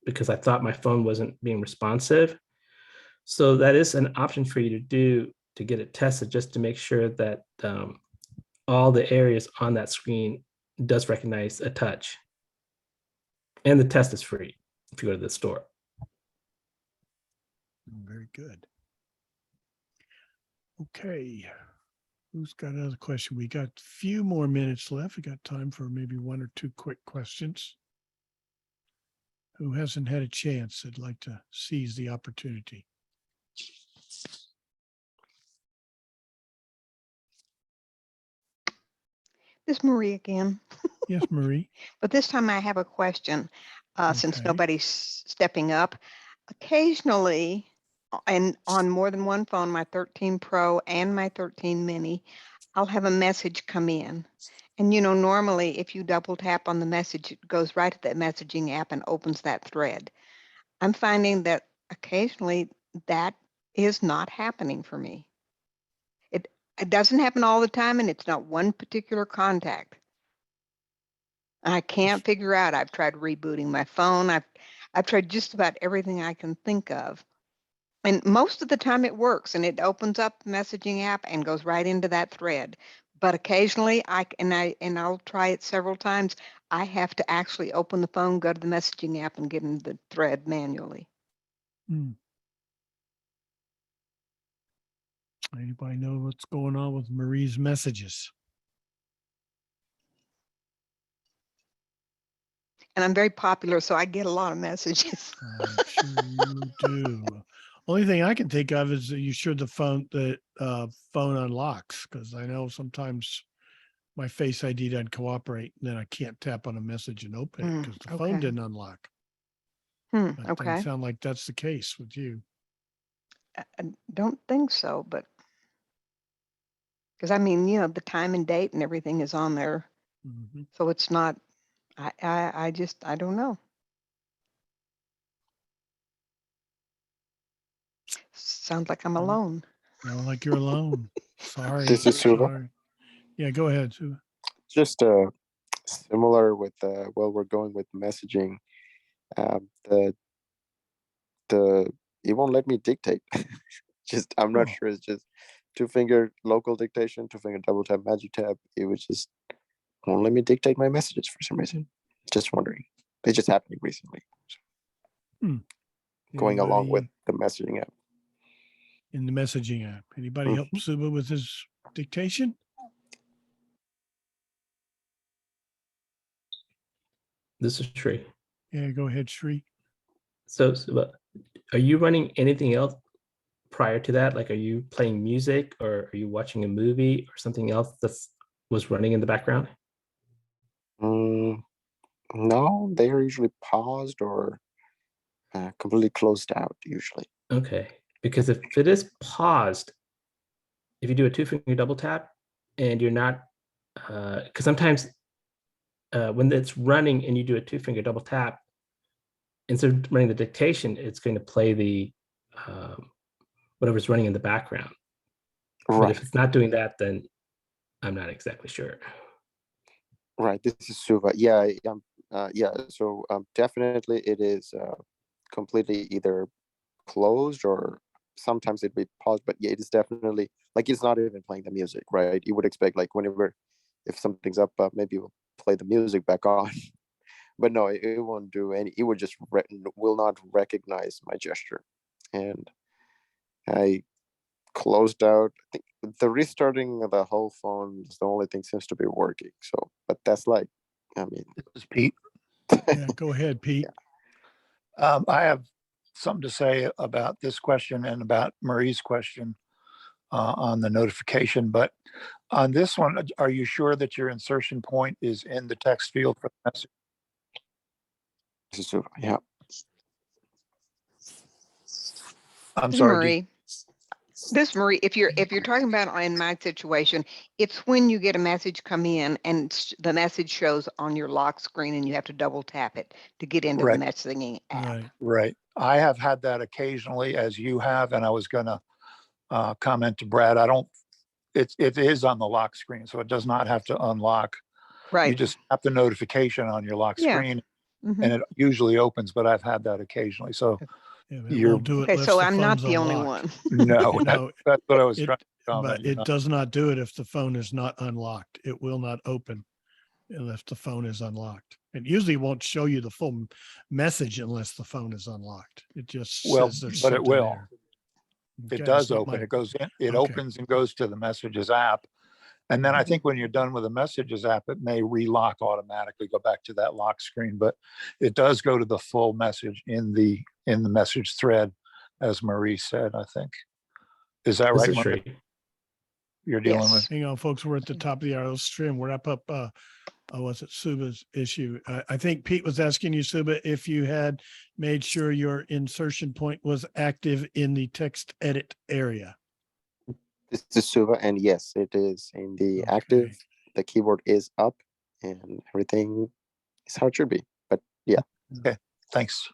because I thought my phone wasn't being responsive. So that is an option for you to do to get it tested, just to make sure that all the areas on that screen does recognize a touch. And the test is free if you go to the store. Very good. Okay. Who's got another question? We got a few more minutes left. We got time for maybe one or two quick questions. Who hasn't had a chance? I'd like to seize the opportunity. This is Marie again. Yes, Marie. But this time I have a question, since Okay. nobody's stepping up. Occasionally, and on more than one phone, my 13 Pro and my 13 Mini, I'll have a message come in. And normally if you double tap on the message, it goes right to that messaging app and opens that thread. I'm finding that occasionally that is not happening for me. It doesn't happen all the time, and it's not one particular contact. I can't figure out. I've tried rebooting my phone. I've tried just about everything I can think of. And most of the time it works, and it opens up the messaging app and goes right into that thread. But occasionally I'll try it several times. I have to actually open the phone, go to the messaging app, and get into the thread manually. Anybody know what's going on with Marie's messages? And I'm very popular, so I get a lot of messages. I'm sure you do. Only thing I can think of is that you sure the phone unlocks, because I know sometimes my Face ID doesn't cooperate, and then I can't tap on a message and open it because the phone Okay. didn't unlock. But Doesn't okay. sound like that's the case with you. I don't think so, but because the time and date and everything is on there, so it's not. I don't know. Sounds like I'm alone. Sound like you're alone. Sorry. This is Suva. Sorry. Yeah, go ahead, Suva. Just similar with we're going with messaging. It won't let me dictate. I'm not sure. It's just 2-finger local dictation, 2-finger double tap, magic tap. It was just won't let me dictate my messages for some reason. Just wondering. It's just happening recently. Going along with the messaging app. In the messaging app. Anybody help Suba with his dictation? This is Sri. Yeah, go ahead, Sri. So Suba, are you running anything else prior to that? Like, are you playing music, or are you watching a movie or something else that was running in the background? No, they are usually paused or completely closed out usually. Okay, because if it is paused, if you do a 2-finger double tap and you're not, because sometimes when it's running and you do a 2-finger double tap, instead of running the dictation, it's going to play the whatever's running in the background. Right. But if it's not doing that, then I'm not exactly sure. Right. This is Suva. Yeah. So definitely it is completely either closed or sometimes it'd be paused. But yeah, it is definitely like it's not even playing the music. Right. You would expect like whenever if something's up, maybe we'll play the music back on. But no, it won't do any. It would just will not recognize my gesture, and I closed out. I think the restarting of the whole phone is the only thing seems to be working. So, but that's like, This is Pete. Yeah, go ahead, Pete. I have something to say about this question and about Marie's question on the notification. But on this one, are you sure that your insertion point is in the text field for the message? Yeah. I'm This is sorry. Marie. This Marie, if you're talking about in my situation, it's when you get a message come in and the message shows on your lock screen and you have to double tap it to get into the Right. messaging app. Right. Right. I have had that occasionally, as you have, and I was gonna comment to Brad. It is on the lock screen, so it does not have to unlock. You Right. just have the notification on your lock Yeah. screen, Mhm. and it usually opens. But I've had that occasionally. So Yeah, but it you're won't do it Okay, unless so the I'm not phone's the only unlocked. one. no. No, That's what I was it, trying to comment. but it does not do it if the phone is not unlocked. It will not open unless the phone is unlocked. It usually won't show you the full message unless the phone is unlocked. It just Well, says there's but it something will. there. It Okay, does so open. my- It goes in. It okay. opens and goes to the Messages app. And then I think when you're done with the Messages app, it may relock automatically, go back to that lock screen. But it does go to the full message in the message thread, as Marie said, I think. Is that This right, is Marie? Sri. You're dealing with? Hang on, folks. We're at the top of the hour. Let's trim. We're up. Was it Suba's issue? I think Pete was asking you, Suba, if you had made sure your insertion point was active in the text edit area. This is Suva, and yes, it is in the active. The keyboard is up, and everything is how it should be. But yeah. Okay. Thanks.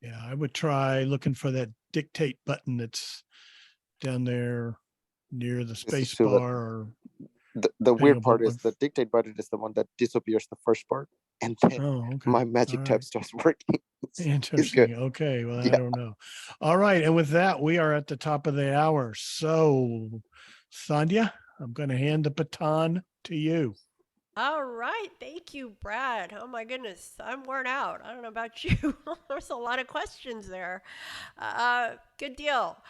Yeah, I would try looking for that dictate button that's down there near the space Suva. bar. Or The hang weird on, part but- is the dictate button is the one that disappears the first part, and then Oh, okay. my magic All tab right. starts working. It's Interesting. good. Okay. Well, I Yeah. don't know. All right. And with that, we are at the top of the hour. So, Sandhya, I'm going to hand the baton to you. All right. Thank you, Brad. Oh my goodness. I'm worn out. I don't know about you. There's a lot of questions there. Good deal.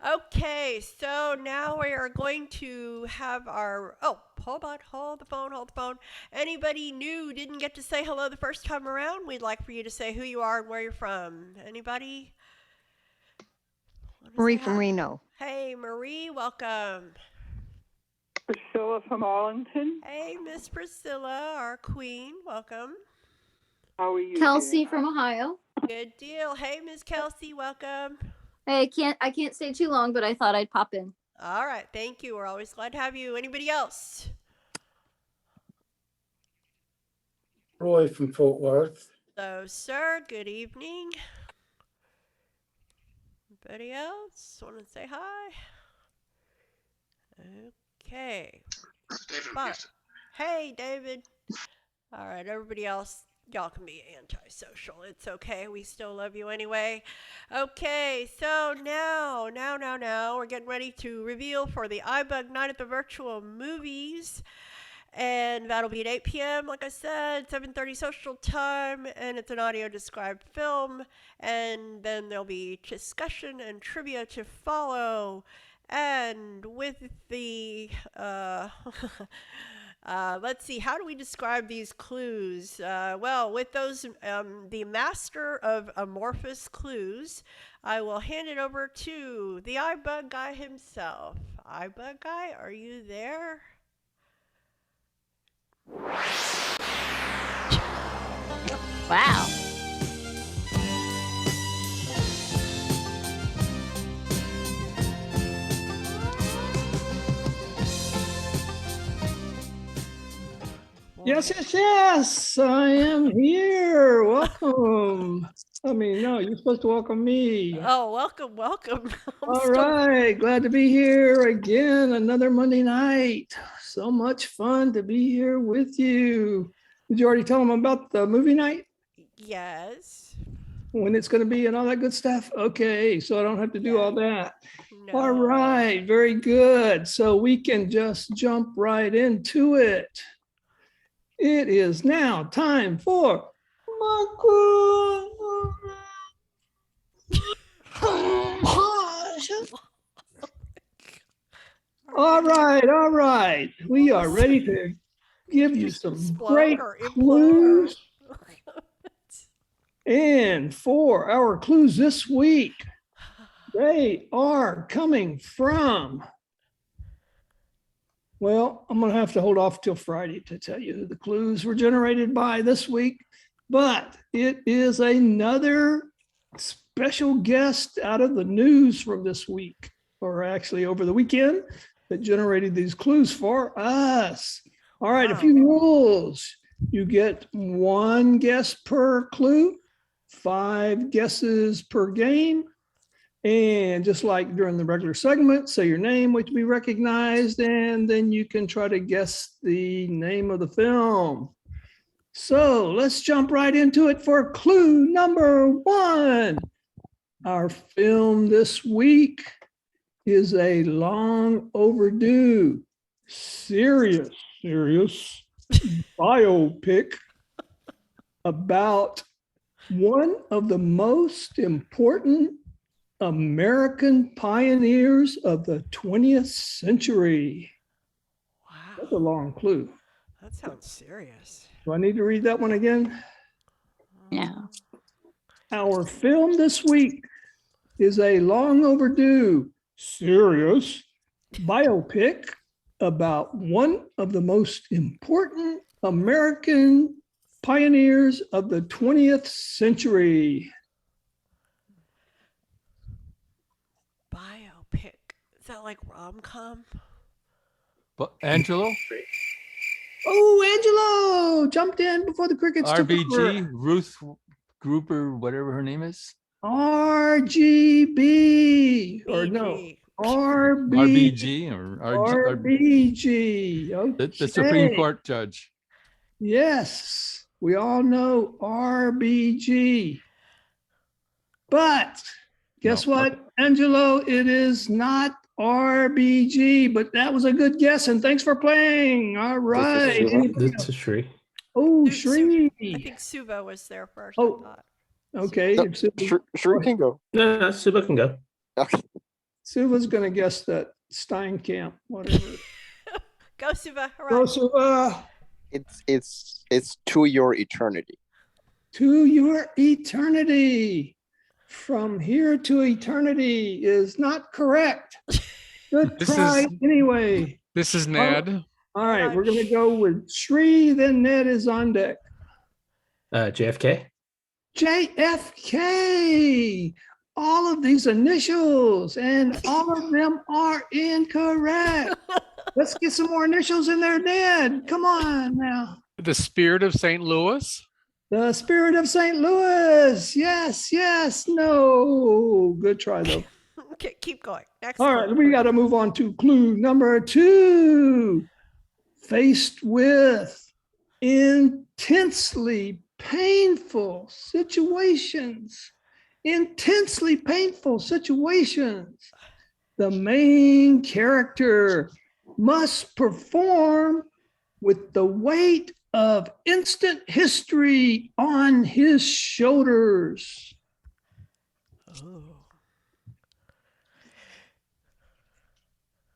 Okay. So now we are going to have our, hold the phone. Anybody new didn't get to say hello the first time around? We'd like for you to say who you are and where you're from. Anybody? Marie from Reno. Hey, Marie. Welcome. Priscilla from Arlington. Hey, Miss Priscilla, our queen. Welcome. How are you? Kelsey from Ohio. Good deal. Hey, Miss Kelsey. Welcome. Hey, I can't stay too long, but I thought I'd pop in. All right. Thank you. We're always glad to have you. Anybody else? Roy from Fort Worth. So, sir, good evening. Anybody else want to say hi? Okay. David. Hey, David. All right, everybody else, y'all can be antisocial. It's okay. We still love you anyway. Okay, so now, we're getting ready to reveal for the iBUG Night at the Virtual Movies. And that'll be at 8 p.m., like I said, 7:30 social time, and it's an audio described film. And then there'll be discussion and trivia to follow. And with the, let's see, how do we describe these clues? Well, with those, the master of amorphous clues, I will hand it over to the iBUG guy himself. iBUG guy, are you there? Wow. Yes, I am here. Welcome. I mean, no, you're supposed to welcome me. Oh, welcome. All right, glad to be here again. Another Monday night. So much fun to be here with you. Did you already tell them about the movie night? Yes. When it's going to be and all that good stuff? Okay, so I don't have to do all that. All right, very good. So we can just jump right into it. It is now time for All right. We are ready to give you some great clues. And for our clues this week, they are coming from, well, I'm going to have to hold off till Friday to tell you who the clues were generated by this week, but it is another special guest out of the news from this week. or actually over the weekend, that generated these clues for us. All right, a Wow. few rules. You get 1 guess per clue, 5 guesses per game. And just like during the regular segment, say your name, which we recognized, and then you can try to guess the name of the film. So let's jump right into it for clue number 1. Our film this week is a long overdue, serious biopic about one of the most important American pioneers of the 20th century. Wow. That's a long clue. That sounds serious. Do I need to read that one again? No. Our film this week is a long overdue, serious biopic about one of the most important American pioneers of the 20th century. Biopic. Is that like rom-com? But Angelo, Oh, Angelo jumped in before the crickets took over. RBG, Ruth Grouper, whatever her name is. RGB or no, BG. RB, RBG or RBG. Okay. the Supreme Court judge. Yes, we all know RBG. But guess what, Angelo? It is not RBG, but that was a good guess, and thanks for playing. All right. This is Shri. Oh, I Shri. think Suva was there first. Oh. I thought. Okay. No, if Suva- Shri can go. No, Suba can go. Okay. Suva's going to guess that Steinkamp, whatever. Go, Suva. All Go, right. Suva. It's To Your Eternity. To Your Eternity. From Here to Eternity is not correct. Good try anyway. This is Ned. All right, we're going to go with Shri, then Ned is on deck. JFK. JFK. All of these initials, and all of them are incorrect. Let's get some more initials in there, Ned. Come on now. The Spirit of St. Louis. The Spirit of St. Louis. Yes, no. Good try, though. Okay, keep going. Next. All right, we got to move on to clue number 2. Faced with intensely painful situations. The main character must perform with the weight of instant history on his shoulders. Oh.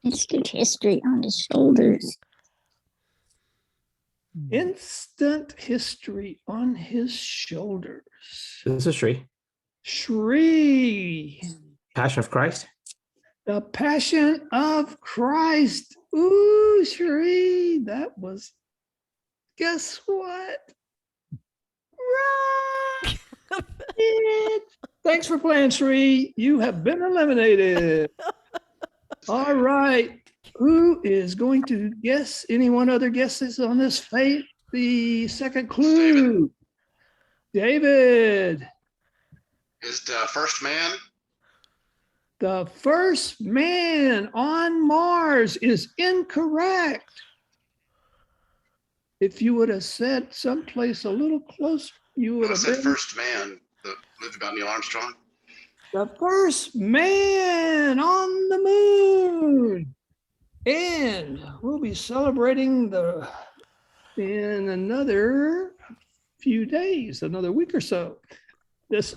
Instant history on his shoulders. Instant history on his shoulders. This is Shri. Shri. Passion of Christ. The Passion of Christ. Ooh, Shri. That was, guess what? Right. Thanks for playing, Shri. You have been eliminated. All right. Who is going to guess? Anyone other guesses on this fate? The second clue. David. Is the first man? The first man on Mars is incorrect. If you would have said someplace a little closer, you would I have said been first man that lived about Neil Armstrong. the first man on the moon. And we'll be celebrating in another few days, another week or so. Move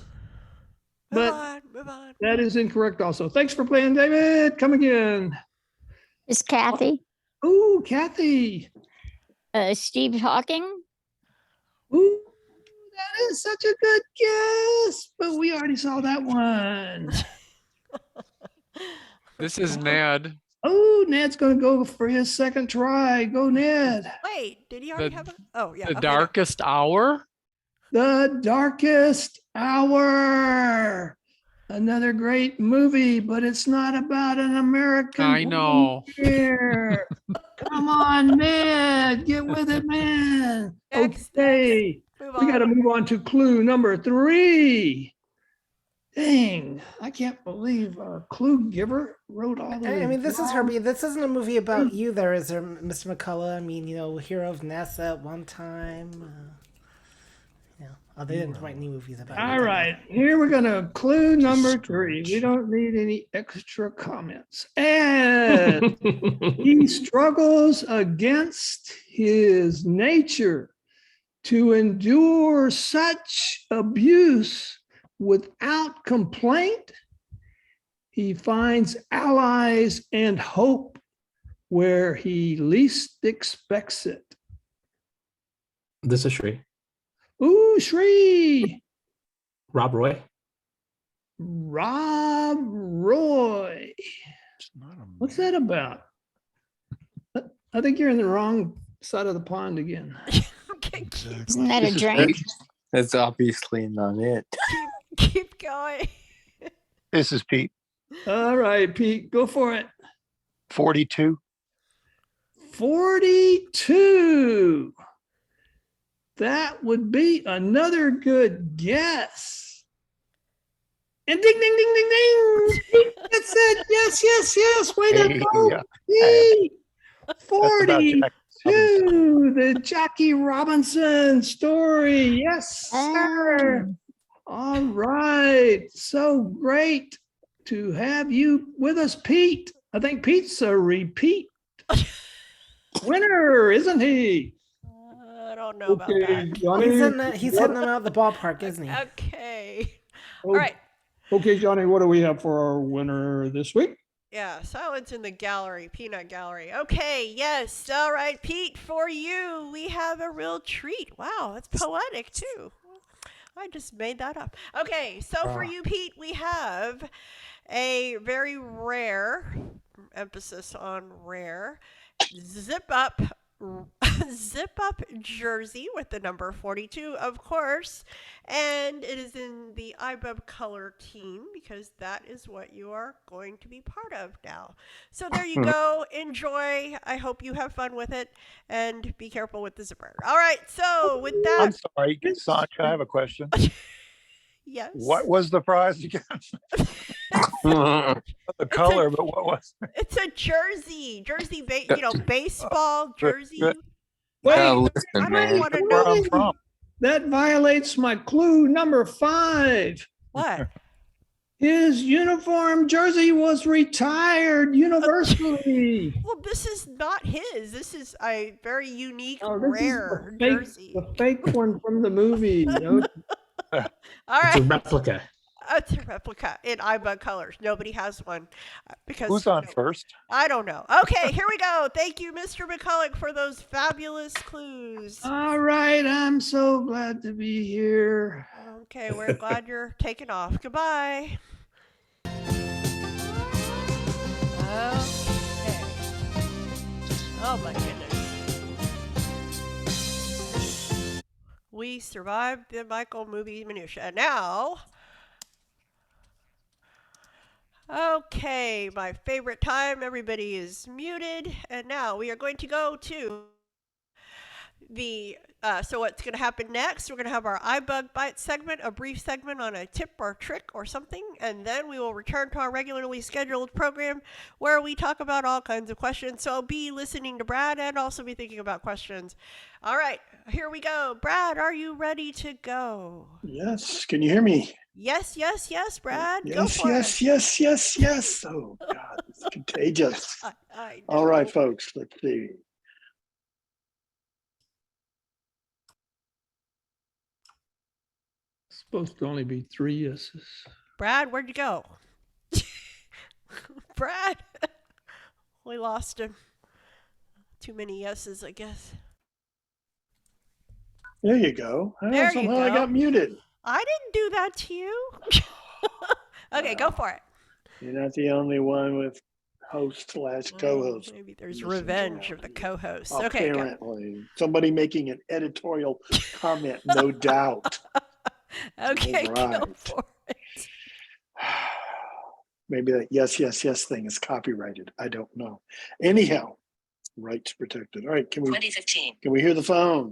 on. That is incorrect also. Thanks for playing, David. Come again. It's Kathy. Ooh, Kathy. Steve Hawking. Ooh, that is such a good guess, but we already saw that one. This is Ned. Oh, Ned's going to go for his second try. Go, Ned. Wait, did he already have a? Oh, yeah. The okay, Darkest Hour. The Darkest Hour. Another great movie, but it's not about an American. I know. Here. Come on, man. Get with it, man. Okay. We got to move on to clue number 3. Dang, I can't believe our clue giver wrote all those. I mean, this is Herbie. This isn't a movie about you, there, is there, Mr. McCullough? I mean, hero of NASA at one time. They didn't write any movies about you. All right, here we're gonna clue number 3. We don't need any extra comments. And he struggles against his nature to endure such abuse without complaint. He finds allies and hope where he least expects it. This is Shri. Ooh, Shri. Rob Roy. Rob Roy. What's that about? I think you're in the wrong side of the pond again. Isn't that a drink? That's obviously not it. Keep going. This is Pete. All right, Pete, go for it. 42. 42. That would be another good guess. And ding, ding, ding, ding, ding. That's it. Yes, yes, yes. Way to go. Pete. 42. The Jackie Robinson story. Yes, sir. All right. So great to have you with us, Pete. I think Pete's a repeat winner, isn't he? I don't know about that. Johnny, He's hitting them out of the ballpark, isn't he? Okay. All right. Okay, Johnny, what do we have for our winner this week? Yeah, silence in the gallery, peanut gallery. Okay, yes. All right, Pete, for you, we have a real treat. Wow, that's poetic too. I just made that up. Okay, so for you, Pete, we have a very rare, emphasis on rare, zip up jersey with the number 42, of course, and it is in the iBUG color team because that is what you are going to be part of now. So there you go. Enjoy. I hope you have fun with it, and be careful with the zipper. All right. So with that, I'm sorry, Sandhya, I have a question. Yes. What was the prize again? The color, but what was it? It's a jersey, baseball jersey. Wait, I don't want to know where I'm from. That violates my clue number 5. What? His uniform jersey was retired universally. Well, this is not his. This is a very unique, This rare is jersey. the fake one from the movie. All right. It's a replica. It's a replica in iBUG colors. Nobody has one because Who's on first? I don't know. Okay, here we go. Thank you, Mr. McCulloch, for those fabulous clues. All right, I'm so glad to be here. Okay, we're glad you're taking off. Goodbye. Okay. Oh my goodness. We survived the Michael movie minutia. Now, okay, my favorite time. Everybody is muted. And now we are going to go to the, so what's going to happen next? We're going to have our iBUG Bite segment, a brief segment on a tip or trick or something. And then we will return to our regularly scheduled program where we talk about all kinds of questions. So be listening to Brad and also be thinking about questions. All right, here we go. Brad, are you ready to go? Yes. Can you hear me? Yes, yes, yes, Brad. Go Yes, for yes, it. yes, yes, yes. Oh, God, it's contagious. I All right, folks, let's see. Supposed to only be 3 yeses. Brad, where'd you go? Brad, we lost him. Too many yeses, I guess. There you go. There you Somehow I go. got muted. I didn't do that to you. Okay, go for it. You're not the only one with host / co-host. Maybe there's revenge of the co-host. Okay, go. Apparently, somebody making an editorial comment, no doubt. Okay, All go right. for it. Maybe that yes, yes, yes thing is copyrighted. I don't know. Anyhow, rights protected. All right, can we 2015. can we hear the phone?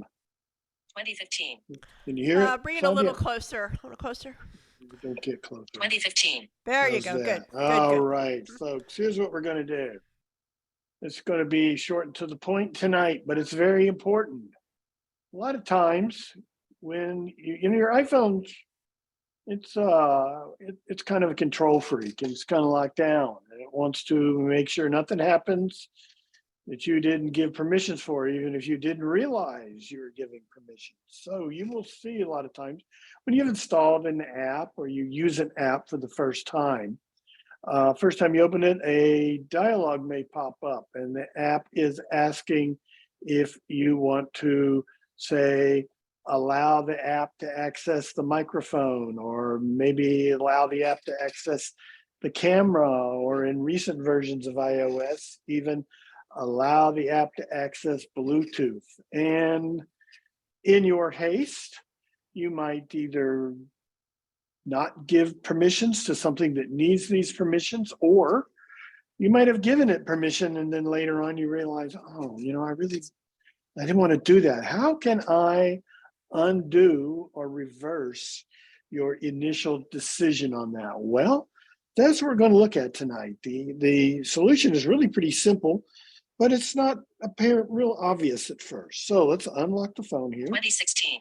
2015. Can you hear it? Bring it a little Sandhya? closer. A little closer. Don't get closer. 2015. There you How's go. that? Good. All Good. right, folks. Here's what we're going to do. It's going to be short and to the point tonight, but it's very important. A lot of times when your iPhones, it's kind of a control freak and it's kind of locked down and it wants to make sure nothing happens that you didn't give permissions for, even if you didn't realize you were giving permissions. So you will see a lot of times when you've installed an app or you use an app for the first time you open it, a dialog may pop up and the app is asking if you want to, say, allow the app to access the microphone, or maybe allow the app to access the camera, or in recent versions of iOS, even allow the app to access Bluetooth. And in your haste, you might either not give permissions to something that needs these permissions, or you might have given it permission and then later on you realize, oh, I didn't want to do that. How can I undo or reverse your initial decision on that? Well, that's what we're going to look at tonight. The solution is really pretty simple, but it's not apparent real obvious at first. So let's unlock the phone here. 2016.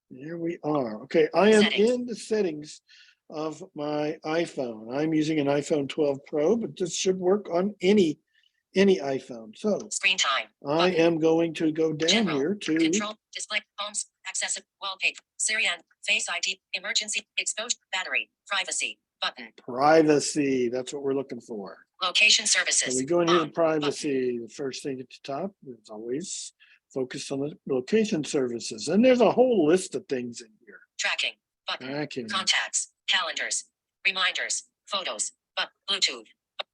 Here we are. Okay, I am Settings. in the settings of my iPhone. I'm using an iPhone 12 Pro, but this should work on any iPhone. So Screen time. I am going to go down General. here to Control. Display. Homes. Accessible. Wallpaper. Syrian. Face ID. Emergency. Exposure. Battery. Privacy. Button. privacy. That's what we're looking for. Location So services. we go in here to On. privacy. The first thing at the top is always focus on the location services. And there's a whole list of things in here. Tracking. Button. Tracking. Contacts. Calendars. Reminders. Photos. Bluetooth.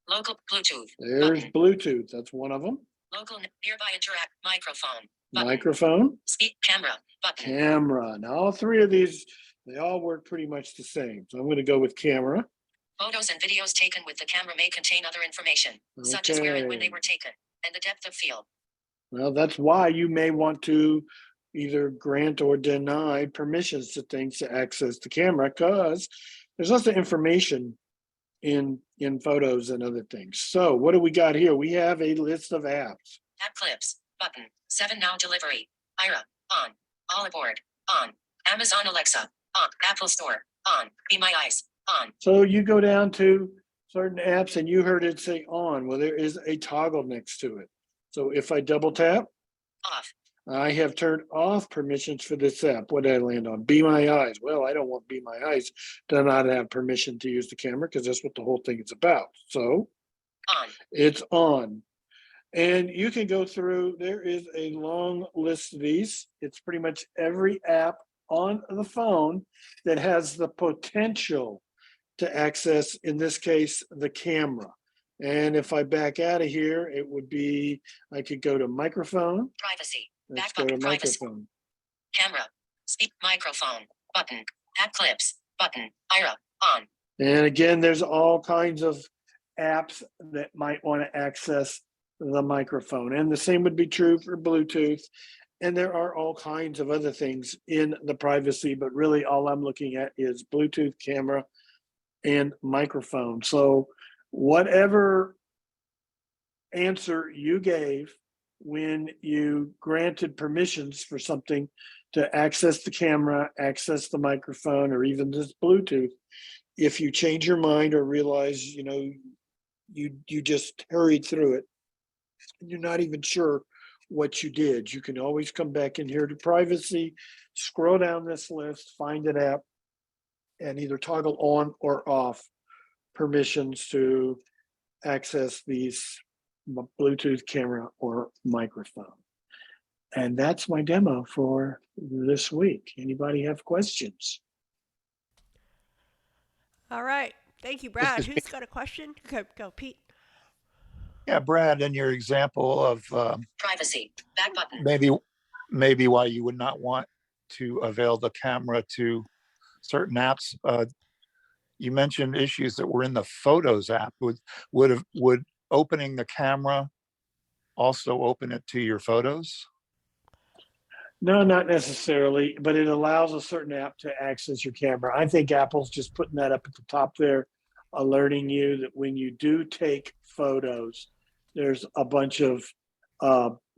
Local. Bluetooth. There's Button. Bluetooth. That's one of them. Local. Nearby interact. Microphone. Button. Microphone. Speak. Camera. Button. Camera. Now all three of these, they all work pretty much the same. So I'm going to go with camera. Photos and videos taken with the camera may contain other information, such as where and when they Okay. were taken, and the depth of field. Well, that's why you may want to either grant or deny permissions to things to access the camera, because there's lots of information in photos and other things. So what do we got here? We have a list of apps. App clips. Button. 7 now delivery. Ira. On. All aboard. On. Amazon Alexa. On. Apple Store. On. Be My Eyes. On. So you go down to certain apps and you heard it say on. Well, there is a toggle next to it. So if I double tap, Off. I have turned off permissions for this app. What did I land on? Be My Eyes. Well, I don't want Be My Eyes to not have permission to use the camera because that's what the whole thing is about. So On. it's on. And you can go through, there is a long list of these. It's pretty much every app on the phone that has the potential to access, in this case, the camera. And if I back out of here, it would be, I could go to microphone. Privacy. Let's Back go to button. Privacy. microphone. Camera. Speak. Microphone. Button. App clips. Button. Ira. On. And again, there's all kinds of apps that might want to access the microphone. And the same would be true for Bluetooth. And there are all kinds of other things in the privacy, but really all I'm looking at is Bluetooth, camera, and microphone. So whatever answer you gave when you granted permissions for something to access the camera, access the microphone, or even this Bluetooth, if you change your mind or realize, you just hurried through it and you're not even sure what you did, you can always come back in here to privacy, scroll down this list, find an app, and either toggle on or off permissions to access these Bluetooth, camera, or microphone. And that's my demo for this week. Anybody have questions? All right. Thank you, Brad. Who's got a question? Go, Pete. Yeah, Brad, in your example of Privacy. Back button. maybe why you would not want to avail the camera to certain apps, you mentioned issues that were in the Photos app. Would opening the camera also open it to your photos? No, not necessarily, but it allows a certain app to access your camera. I think Apple's just putting that up at the top there, alerting you that when you do take photos, there's a bunch of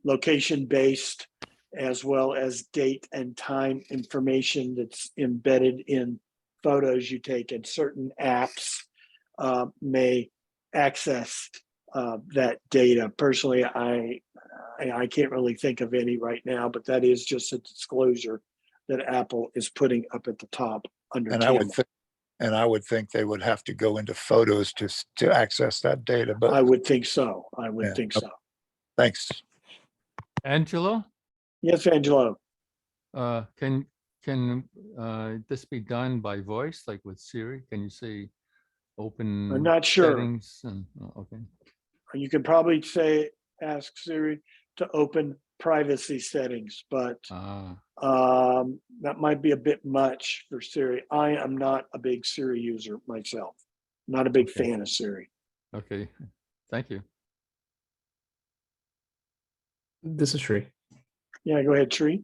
location-based as well as date and time information that's embedded in photos you take, and certain apps may access that data. Personally, I can't really think of any right now, but that is just a disclosure that Apple is putting up at the top under And camera. I would think they would have to go into Photos to access that data. But I would think so. I would Yeah. think so. Thanks. Angelo, Yes, Angelo. can this be done by voice, like with Siri? Can you say open I'm not sure. settings? And, okay. You can probably ask Siri to open privacy settings, but that might be a bit much for Siri. I am not a big Siri user myself. Not a big fan of Siri. Okay. Thank you. This is Sri. Yeah, go ahead, Tree.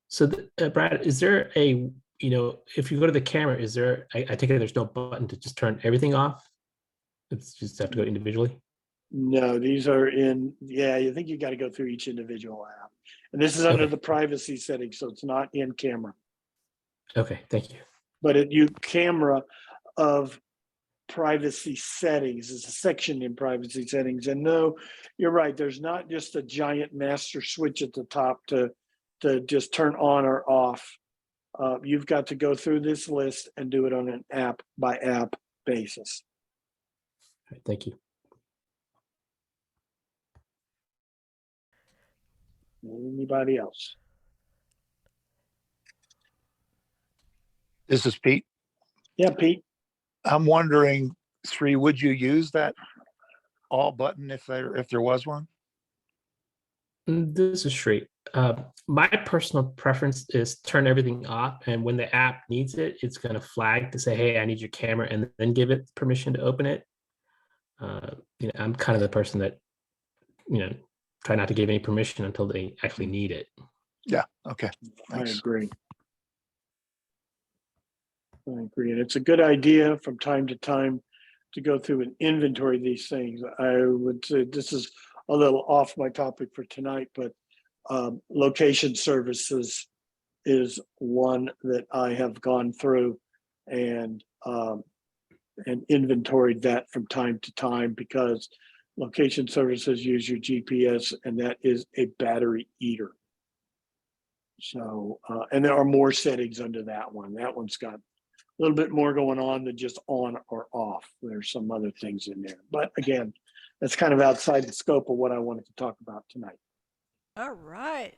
So, Brad, is there a, if you go to the camera, is there, I take it there's no button to just turn everything off? It's just have to go individually? No, these are in, I think you got to go through each individual app. And this is under the privacy settings, so it's not in camera. Okay, thank you. But camera of privacy settings is a section in privacy settings. And no, you're right. There's not just a giant master switch at the top to just turn on or off. You've got to go through this list and do it on an app by app basis. All right, thank you. Anybody else? This is Pete. Yeah, Pete. I'm wondering, Sri, would you use that all button if there was one? This is Sri. My personal preference is turn everything off, and when the app needs it, it's going to flag to say, "Hey, I need your camera," and then give it permission to open it. I'm kind of the person that, try not to give any permission until they actually need it. Yeah. Okay. Thanks. I agree. And it's a good idea from time to time to go through and inventory these things. I would say this is a little off my topic for tonight, but location services is one that I have gone through and inventoried that from time to time, because location services use your GPS, and that is a battery eater. So, and there are more settings under that one. That one's got a little bit more going on than just on or off. There's some other things in there. But again, that's kind of outside the scope of what I wanted to talk about tonight. All right.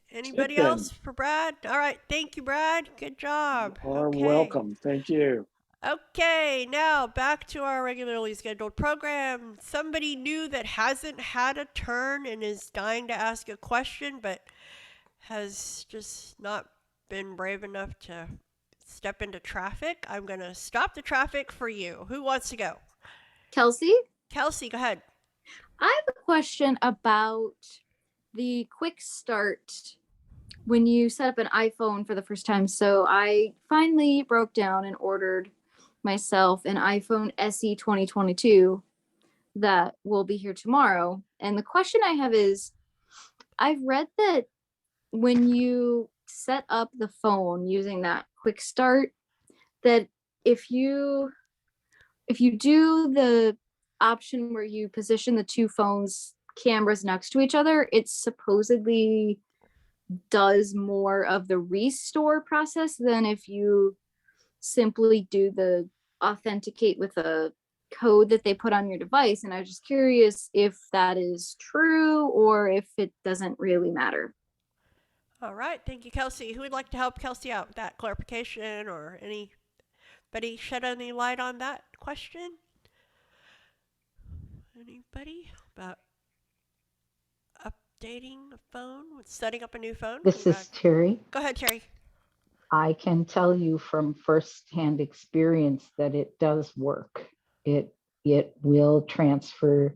Anybody else for Brad? All right. Thank you, Brad. Good job. You are welcome. Thank you. Okay, now back to our regularly scheduled program. Somebody new that hasn't had a turn and is dying to ask a question, but has just not been brave enough to step into traffic. I'm going to stop the traffic for you. Who wants to go? Kelsey? Kelsey, go ahead. I have a question about the quick start when you set up an iPhone for the first time. So I finally broke down and ordered myself an iPhone SE 2022 that will be here tomorrow. And the question I have is, I've read that when you set up the phone using that quick start, that if you do the option where you position the two phones cameras next to each other, it supposedly does more of the restore process than if you simply do the authenticate with a code that they put on your device. And I was just curious if that is true or if it doesn't really matter. All right. Thank you, Kelsey. Who would like to help Kelsey out with that clarification, or anybody shed any light on that question? Anybody about updating a phone with setting up a new phone? This is Terry. Go ahead, Terry. I can tell you from firsthand experience that it does work. It will transfer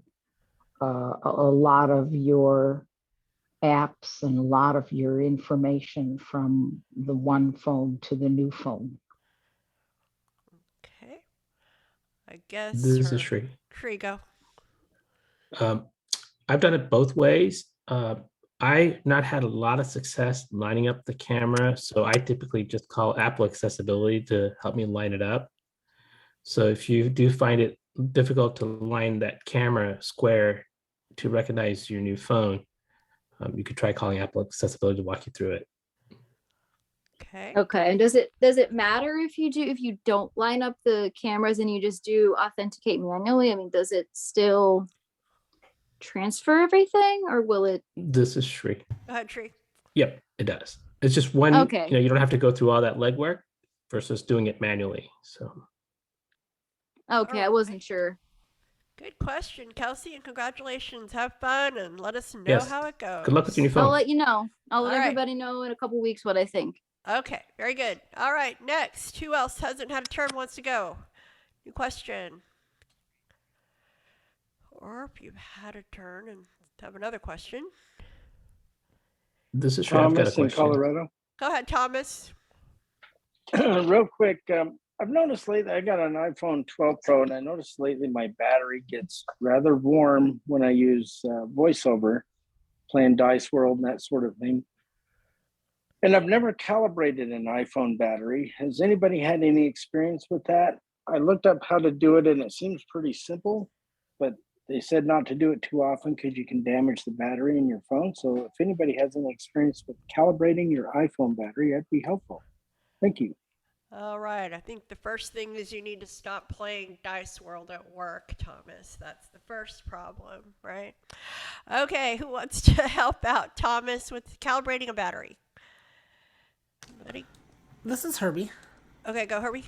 a lot of your apps and a lot of your information from the one phone to the new phone. Okay. I guess This is Shri. Go. I've done it both ways. I not had a lot of success lining up the camera, so I typically just call Apple Accessibility to help me line it up. So if you do find it difficult to line that camera square to recognize your new phone, you could try calling Apple Accessibility to walk you through it. Okay. Okay. And does it matter if you don't line up the cameras and you just do authenticate manually? I mean, does it still transfer everything, or will it? This is Shri. Go ahead, Tree. Yep, it does. It's just one, Okay. you don't have to go through all that legwork versus doing it manually. So. Okay, I wasn't sure. Good question, Kelsey, and congratulations. Have fun and let us know Yes. how it goes. Good luck with your new phone. I'll let you know. I'll let All right. everybody know in a couple weeks what I think. Okay, very good. All right, next. Who else hasn't had a turn, wants to go? New question. Or if you've had a turn and have another question. This is Shri. I've got a Thomas in question. Colorado. Go ahead, Thomas. Real quick, I've noticed lately, I got an iPhone 12 Pro, and I noticed lately my battery gets rather warm when I use VoiceOver, playing Dice World and that sort of thing. And I've never calibrated an iPhone battery. Has anybody had any experience with that? I looked up how to do it, and it seems pretty simple, but they said not to do it too often because you can damage the battery in your phone. So if anybody has any experience with calibrating your iPhone battery, that'd be helpful. Thank you. All right, I think the first thing is you need to stop playing Dice World at work, Thomas. That's the first problem, right? Okay, who wants to help out Thomas with calibrating a battery? Anybody? This is Herbie. Okay, go Herbie.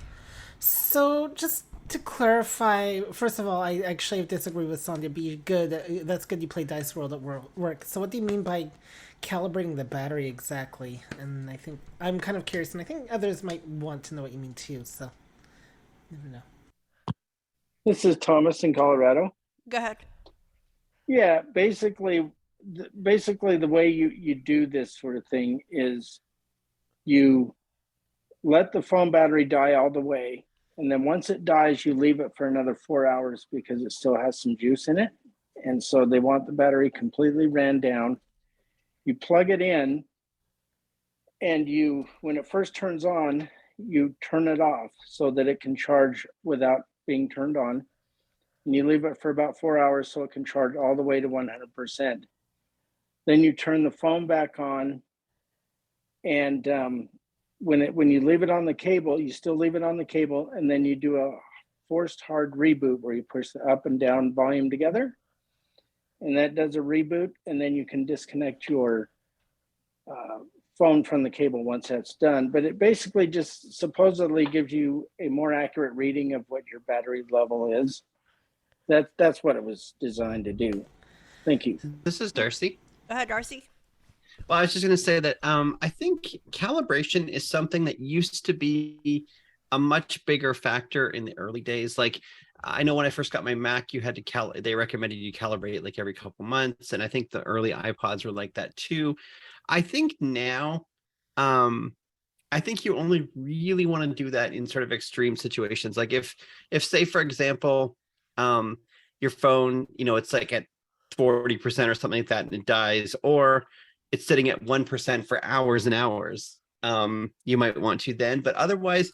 So just to clarify, first of all, I actually disagree with Sandhya. Be good. That's good. You play Dice World at work. So what do you mean by calibrating the battery exactly? And I think I'm kind of curious, and I think others might want to know what you mean too. So never know. This is Thomas in Colorado. Go ahead. Yeah, basically the way you do this sort of thing is you let the phone battery die all the way, and then once it dies, you leave it for another 4 hours because it still has some juice in it. And so they want the battery completely ran down. You plug it in, and when it first turns on, you turn it off so that it can charge without being turned on. And you leave it for about 4 hours so it can charge all the way to 100%. Then you turn the phone back on, and when you leave it on the cable, you still leave it on the cable, and then you do a forced hard reboot where you push the up and down volume together, and that does a reboot, and then you can disconnect your phone from the cable once that's done. But it basically just supposedly gives you a more accurate reading of what your battery level is. That's what it was designed to do. Thank you. This is Darcy. Go ahead, Darcy. Well, I was just going to say that I think calibration is something that used to be a much bigger factor in the early days. Like, I know when I first got my Mac, you had to they recommended you calibrate it like every couple months, and I think the early iPods were like that too. I think now, I think you only really want to do that in sort of extreme situations. Like if say, for example, your phone, it's like at 40% or something like that, and it dies, or it's sitting at 1% for hours and hours. You might want to then, but otherwise,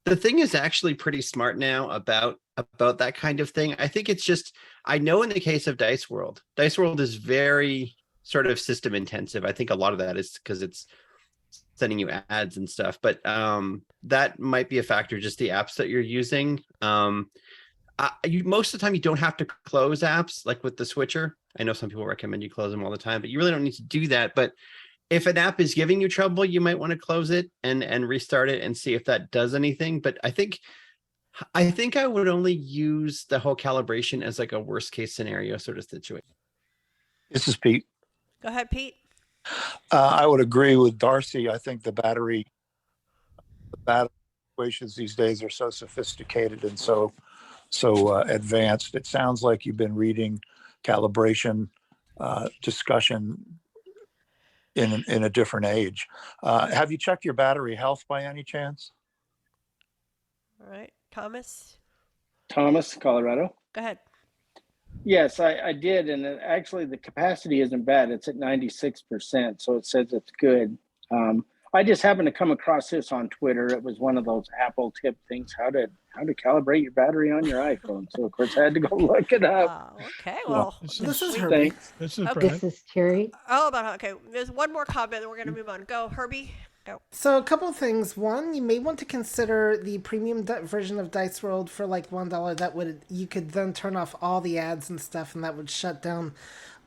the thing is actually pretty smart now about that kind of thing. I think it's just, I know in the case of Dice World is very sort of system intensive. I think a lot of that is because it's sending you ads and stuff, but that might be a factor, just the apps that you're using. Most of the time you don't have to close apps, like with the switcher. I know some people recommend you close them all the time, but you really don't need to do that. But if an app is giving you trouble, you might want to close it and restart it and see if that does anything. But I think I would only use the whole calibration as like a worst case scenario sort of situation. This is Pete. Go ahead, Pete. I would agree with Darcy. I think the battery The battery situations these days are so sophisticated and so advanced. It sounds like you've been reading calibration discussion in a different age. Have you checked your battery health by any chance? All right, Thomas. Thomas, Colorado. Go ahead. Yes, I did. And actually, the capacity isn't bad. It's at 96%. So it says it's good. I just happened to come across this on Twitter. It was one of those Apple tip things, how to calibrate your battery on your iPhone. So, of course, I had to go look it up. Okay, well, this is Herbie. This is Okay. Brad. This is Terry. Okay. There's one more comment, then we're going to move on. Go, Herbie. Go. So a couple of things. One, you may want to consider the premium version of Dice World for like $1. You could then turn off all the ads and stuff, and that would shut down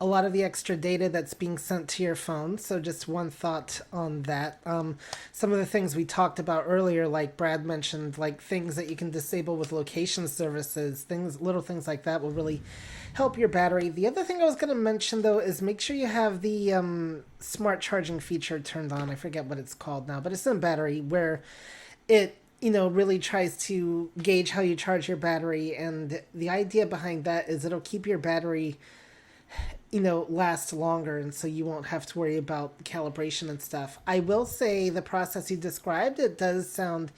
a lot of the extra data that's being sent to your phone. So just one thought on that. Some of the things we talked about earlier, like Brad mentioned, like things that you can disable with location services, little things like that will really help your battery. The other thing I was going to mention though is make sure you have the smart charging feature turned on. I forget what it's called now, but it's in battery where it really tries to gauge how you charge your battery, and the idea behind that is it'll keep your battery last longer, and so you won't have to worry about calibration and stuff. I will say the process you described, it does sound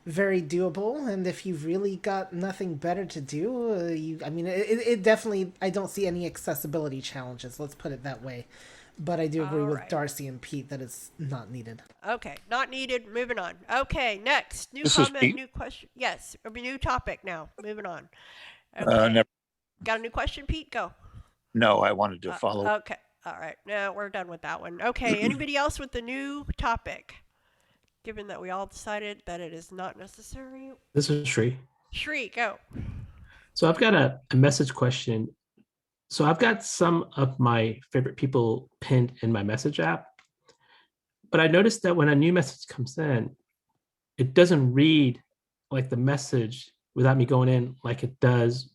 very doable, and if you've really got nothing better to do, it definitely, I don't see any accessibility challenges, let's put it that way. But I do agree with Darcy and Pete that it's not needed. Okay, not needed. Moving on. Okay, next. New This is comment, Pete. new question. Yes, a new topic now. Moving on. Never, Got a new question, Pete? Go. no, I wanted to follow. Okay. All right. Now we're done with that one. Okay. Anybody else with the new topic? Given that we all decided that it is not necessary. This is Shri. Shri, go. So I've got a message question. So I've got some of my favorite people pinned in my message app, but I noticed that when a new message comes in, it doesn't read like the message without me going in like it does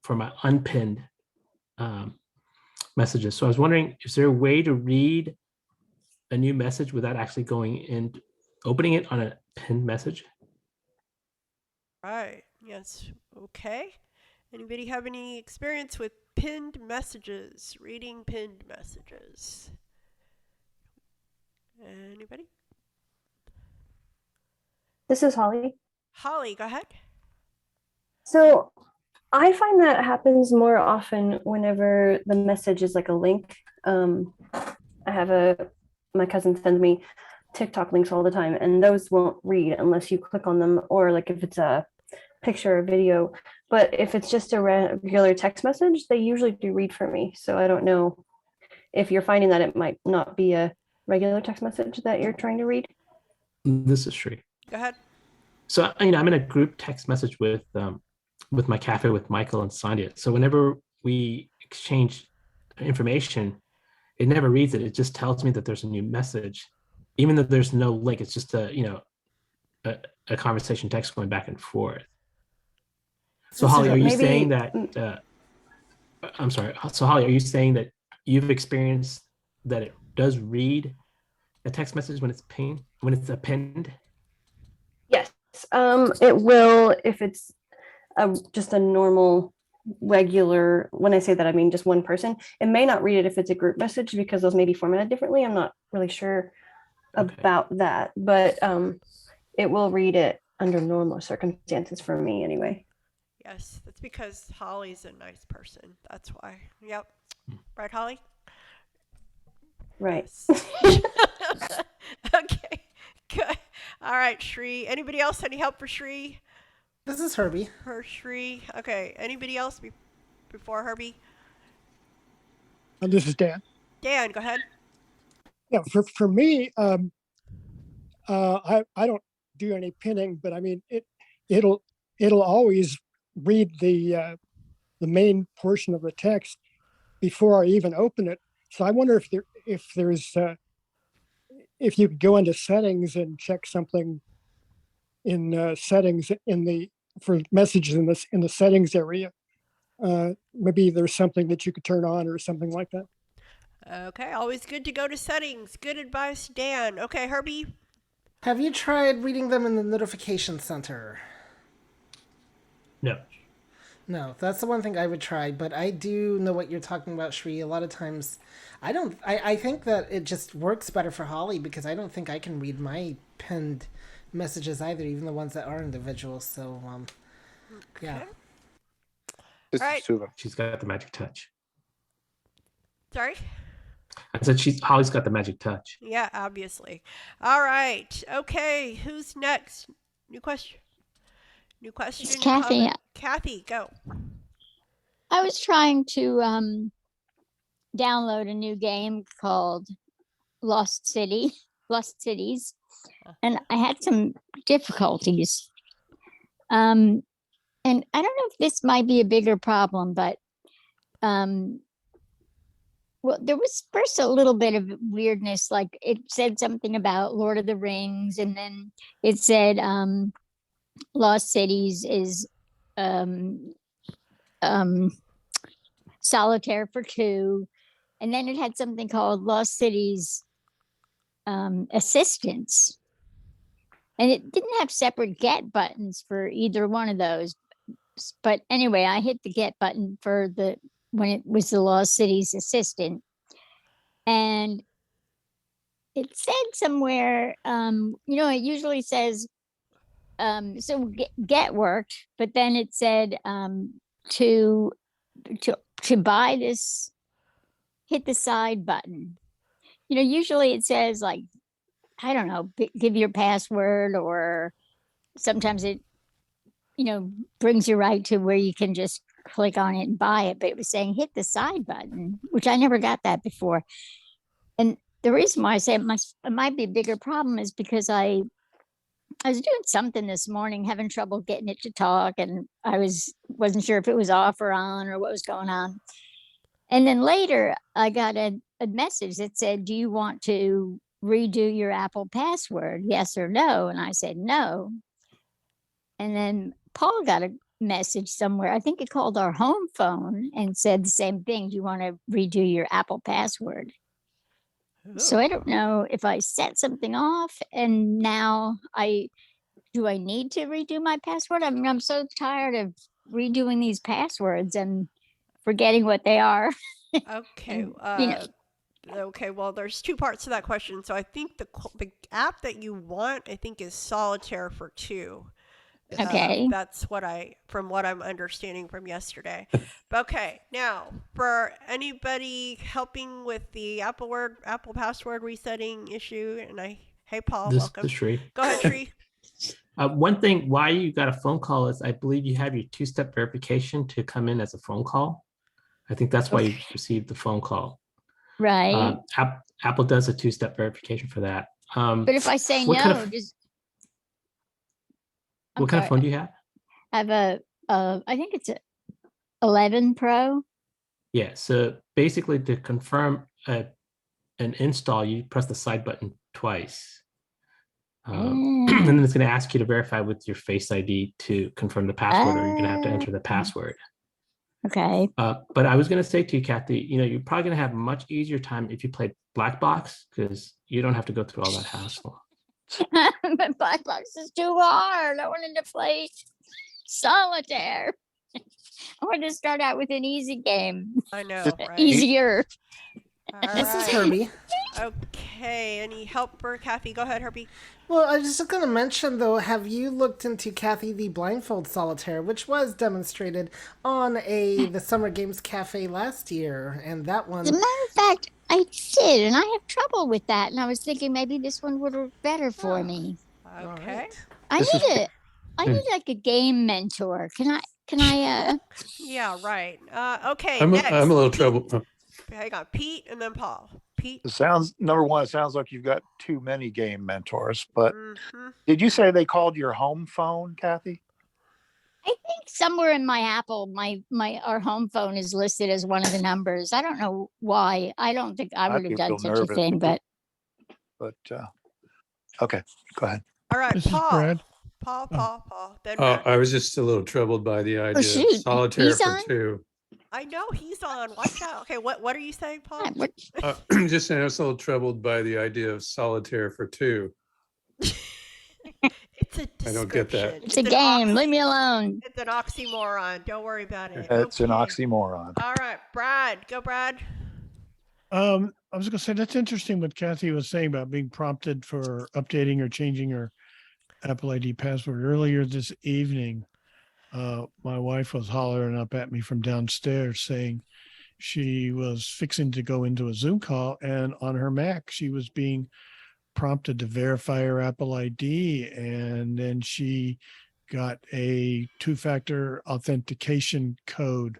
for my unpinned messages. So I was wondering, is there a way to read a new message without actually going in, opening it on a pinned message? Right. Yes. Okay. Anybody have any experience with pinned messages? Reading pinned messages? Anybody? This is Holly. Holly, go ahead. So I find that happens more often whenever the message is like a link. My cousin sends me TikTok links all the time, and those won't read unless you click on them, or like if it's a picture or video. But if it's just a regular text message, they usually do read for me. So I don't know if you're finding that it might not be a regular text message that you're trying to read. This is Shri. Go ahead. So I'm in a group text message with my cafe with Michael and Sandhya. So whenever we exchange information, it never reads it. It just tells me that there's a new message, even though there's no link. It's just a conversation text going back and forth. So Holly, are you saying that? I'm sorry. So Holly, are you saying that you've experienced that it does read a text message when it's appended? Yes, it will if it's just a normal, regular. When I say that, I mean just one person. It may not read it if it's a group message because those may be formatted differently. I'm not really sure about that, but it will read it under normal circumstances for me anyway. Yes, that's because Holly's a nice person. That's why. Yep. Right, Holly? Right. Yes. Okay. Good. All right, Shri. Anybody else? Any help for Shri? This is Herbie. Shri. Okay. Anybody else before Herbie? This is Dan. Dan, go ahead. Yeah, for me, I don't do any pinning, but I mean it'll always read the main portion of the text before I even open it. So I wonder if you could go into settings and check something in settings for messages in the settings area. Maybe there's something that you could turn on or something like that. Okay, always good to go to settings. Good advice, Dan. Okay, Herbie. Have you tried reading them in the notification center? No. No, that's the one thing I would try, but I do know what you're talking about, Shri. A lot of times, I think that it just works better for Holly because I don't think I can read my pinned messages either, even the ones that are individual. So, yeah. This All right. is Suva. She's got the magic touch. Sorry? I said Holly's got the magic touch. Yeah, obviously. All right. Okay, who's next? New question. New question. It's new Kathy. comment. Kathy, go. I was trying to download a new game called Lost Cities, and I had some difficulties. And I don't know if this might be a bigger problem, but well, there was first a little bit of weirdness, like it said something about Lord of the Rings, and then it said Lost Cities is solitaire for 2, and then it had something called Lost Cities Assistance, and it didn't have separate get buttons for either one of those. But anyway, I hit the get button for when it was the Lost Cities Assistant, and it said somewhere, it usually says, so get worked, but then it said to buy this, hit the side button. Usually it says, like, I don't know, give your password, or sometimes it, brings you right to where you can just click on it and buy it. But it was saying hit the side button, which I never got that before. And the reason why I say it might be a bigger problem is because I was doing something this morning, having trouble getting it to talk, and I wasn't sure if it was off or on or what was going on. And then later I got a message that said, do you want to redo your Apple password? Yes or no? And I said no. And then Paul got a message somewhere. I think it called our home phone and said the same thing. Do you want to redo your Apple password? So I don't know if I set something off and now do I need to redo my password? I mean, I'm so tired of redoing these passwords and forgetting what they are. Okay. And, Okay, well, there's 2 parts to that question. So I think the app that you want, I think, is Solitaire for 2. Okay. That's from what I'm understanding from yesterday. Okay, now for anybody helping with the Apple password resetting issue, hey Paul, welcome. This is Shri. Go ahead, Shri. One thing why you got a phone call is I believe you have your 2-step verification to come in as a phone call. I think that's why you received the phone call. right. Apple does a 2-step verification for that. But if I say what no, kind of, I'm what kind of sorry. phone do you have? I have I think it's a 11 Pro. Yeah, so basically to confirm an install, you press the side button twice. And then it's going to ask you to verify with your Face ID to confirm the password, or you're going to have to enter the password. Okay. But I was going to say to you, Kathy, you're probably going to have a much easier time if you played Black Box, because you don't have to go through all that hassle. But Black Box is too hard. I wanted to play Solitaire. I wanted to start out with an easy game. I know, right? Easier. This is Herbie. Okay, any help for Kathy? Go ahead, Herbie. Well, I was just going to mention, though, have you looked into Kathy the Blindfold Solitaire, which was demonstrated on the Summer Games Cafe last year, and that one... As a matter of fact, I did, and I have trouble with that, and I was thinking maybe this one would work better for me. Okay. I need like a game mentor. Can I Yeah, right. Okay, I'm next. a little troubled. Hang on, Pete and then Paul. Pete. It sounds, number one, it sounds like you've got too many game mentors, but did you say they called your home phone, Kathy? I think somewhere in my Apple, our home phone is listed as one of the numbers. I don't know why. I don't think I would have done such a thing, but okay, go ahead. All right, This is Paul. Brad. Paul. Then Brad. I was just a little troubled by the idea shoot. of Solitaire He's for on? 2. I know he's on. Watch out. Okay, what are you saying, Paul? Just saying, I was a little troubled by the idea of Solitaire for 2. It's a I don't get description. that. It's a game. Leave me alone. It's an oxymoron. Don't worry about it. It's an Okay. oxymoron. All right, Brad. Go, Brad. I was going to say that's interesting what Kathy was saying about being prompted for updating or changing her Apple ID password earlier this evening. My wife was hollering up at me from downstairs saying she was fixing to go into a Zoom call, and on her Mac, she was being prompted to verify her Apple ID, and then she got a two-factor authentication code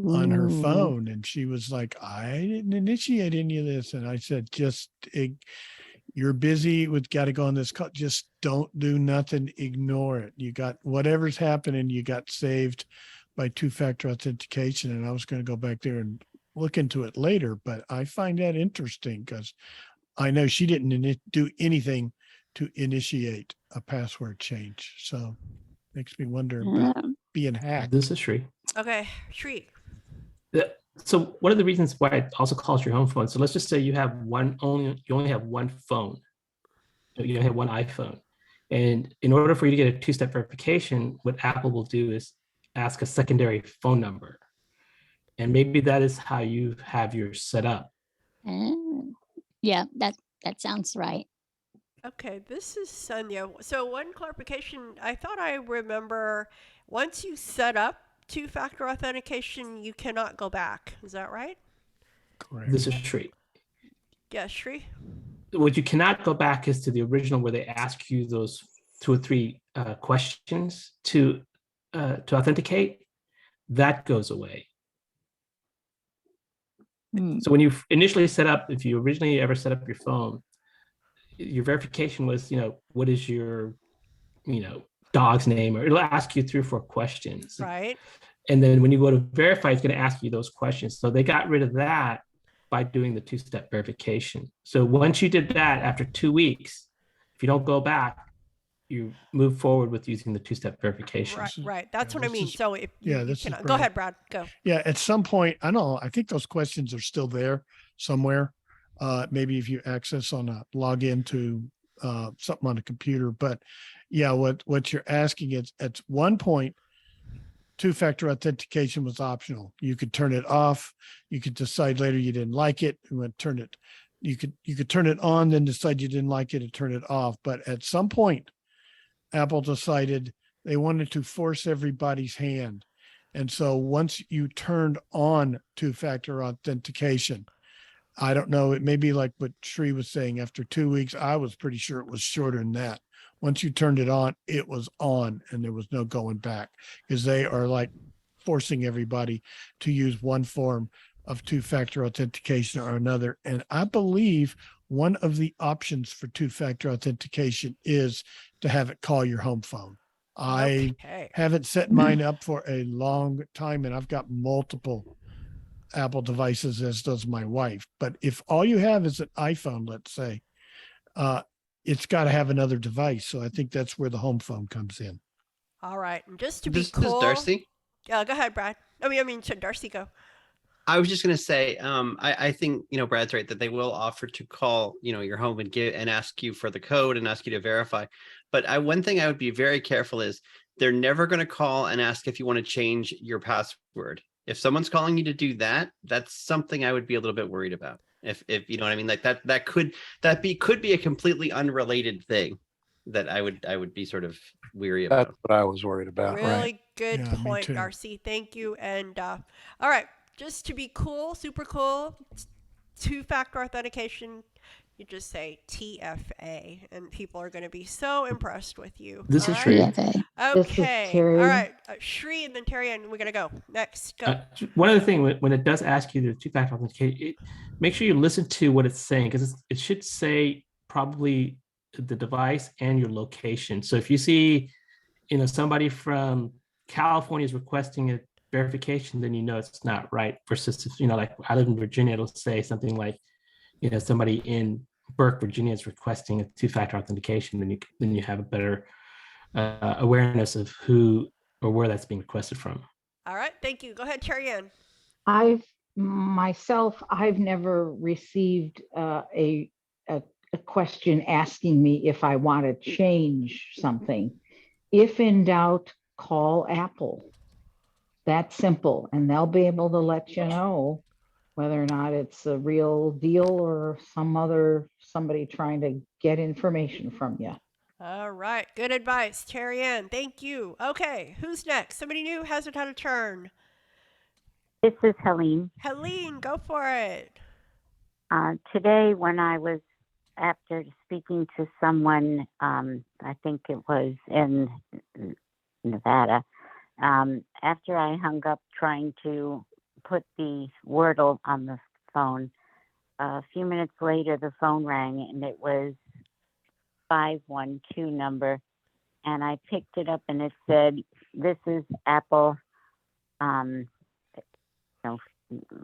on her Ooh. phone, and she was like, I didn't initiate any of this. And I said, you're busy with got to go on this call, just don't do nothing, ignore it. You got whatever's happening, you got saved by two-factor authentication. And I was going to go back there and look into it later, but I find that interesting because I know she didn't do anything to initiate a password change. So makes me wonder about being hacked. This is Shri. Okay, Shri. So one of the reasons why it also calls your home phone. So let's just say you only have one phone. You only have one iPhone. And in order for you to get a two-step verification, what Apple will do is ask a secondary phone number. And maybe that is how you have yours set up. Yeah, that sounds right. Okay, this is Sandhya. So one clarification, I thought I remember once you set up two-factor authentication, you cannot go back. Is that right? Correct. This is Shri. Yes, Shri. What you cannot go back is to the original where they ask you those 2 or 3 questions to authenticate. That goes away. So when you initially set up, if you originally ever set up your phone, your verification was, what is your, dog's name, or it'll ask you 3 or 4 questions. Right. And then when you go to verify, it's going to ask you those questions. So they got rid of that by doing the 2-step verification. So once you did that, after 2 weeks, if you don't go back, you move forward with using the 2-step verification. Right. That's what I mean. So if this is go ahead, Brad. Go. Yeah, at some point, I don't know. I think those questions are still there somewhere. Maybe if you access on a login to something on a computer. But yeah, what you're asking is at one point, two-factor authentication was optional. You could turn it off. You could decide later you didn't like it and would turn it. You could turn it on, then decide you didn't like it and turn it off. But at some point, Apple decided they wanted to force everybody's hand. And so once you turned on two-factor authentication, I don't know, it may be like what Shri was saying, after 2 weeks, I was pretty sure it was shorter than that. Once you turned it on, it was on and there was no going back, because they are like forcing everybody to use one form of two-factor authentication or another. And I believe one of the options for two-factor authentication is to have it call your home phone. I haven't set mine up for a long time, and I've got multiple Apple devices, as does my wife. But if all you have is an iPhone, let's say, it's got to have another device. So I think that's where the home phone comes in. All right. And just to be This is cool. Darcy. Yeah, go ahead, Brad. I mean, Darcy, go. I was just going to say, I think, Brad's right that they will offer to call, your home and ask you for the code and ask you to verify. But one thing I would be very careful is they're never going to call and ask if you want to change your password. If someone's calling you to do that, that's something I would be a little bit worried about. If you know what I mean, like that could be a completely unrelated thing that I would be sort of weary about. That's what I was worried about. Really good point, Darcy. Thank you. And all right, just to be cool, super cool, two-factor authentication, you just say TFA, and people are going to be so impressed with you. This is Shri. Okay. All right. Shri and then Terry, and we're going to go. Next, go. One other thing, when it does ask you the two-factor authentication, make sure you listen to what it's saying, because it should say probably the device and your location. So if you see, somebody from California is requesting a verification, then it's not right. Versus if, like I live in Virginia, it'll say something like, somebody in Burke, Virginia is requesting a two-factor authentication, then you have a better awareness of who or where that's being requested from. All right, thank you. Go ahead, Terry Ann. I've never received a a question asking me if I want to change something. If in doubt, call Apple. That's simple, and they'll be able to let you know whether or not it's a real deal or somebody trying to get information from you. All right. Good advice, Terry Ann. Thank you. Okay. Who's next? Somebody new hasn't had a turn. This is Helene. Helene, go for it. Today, when I was after speaking to someone, I think it was in Nevada, after I hung up trying to put the Wordle on the phone, a few minutes later the phone rang and it was 512 number, and I picked it up and it said, "This is Apple,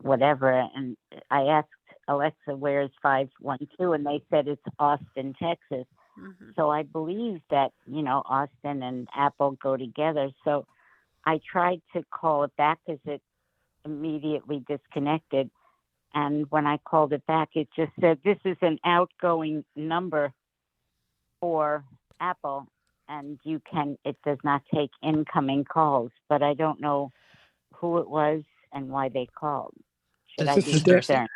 whatever." And I asked Alexa, "Where's 512?" And they said it's Austin, Texas. Mm-hmm. So I believe that, Austin and Apple go together. So I tried to call it back because it immediately disconnected. And when I called it back, it just said, "This is an outgoing number for Apple, and it does not take incoming calls." But I don't know who it was and why they called. Should I be concerned?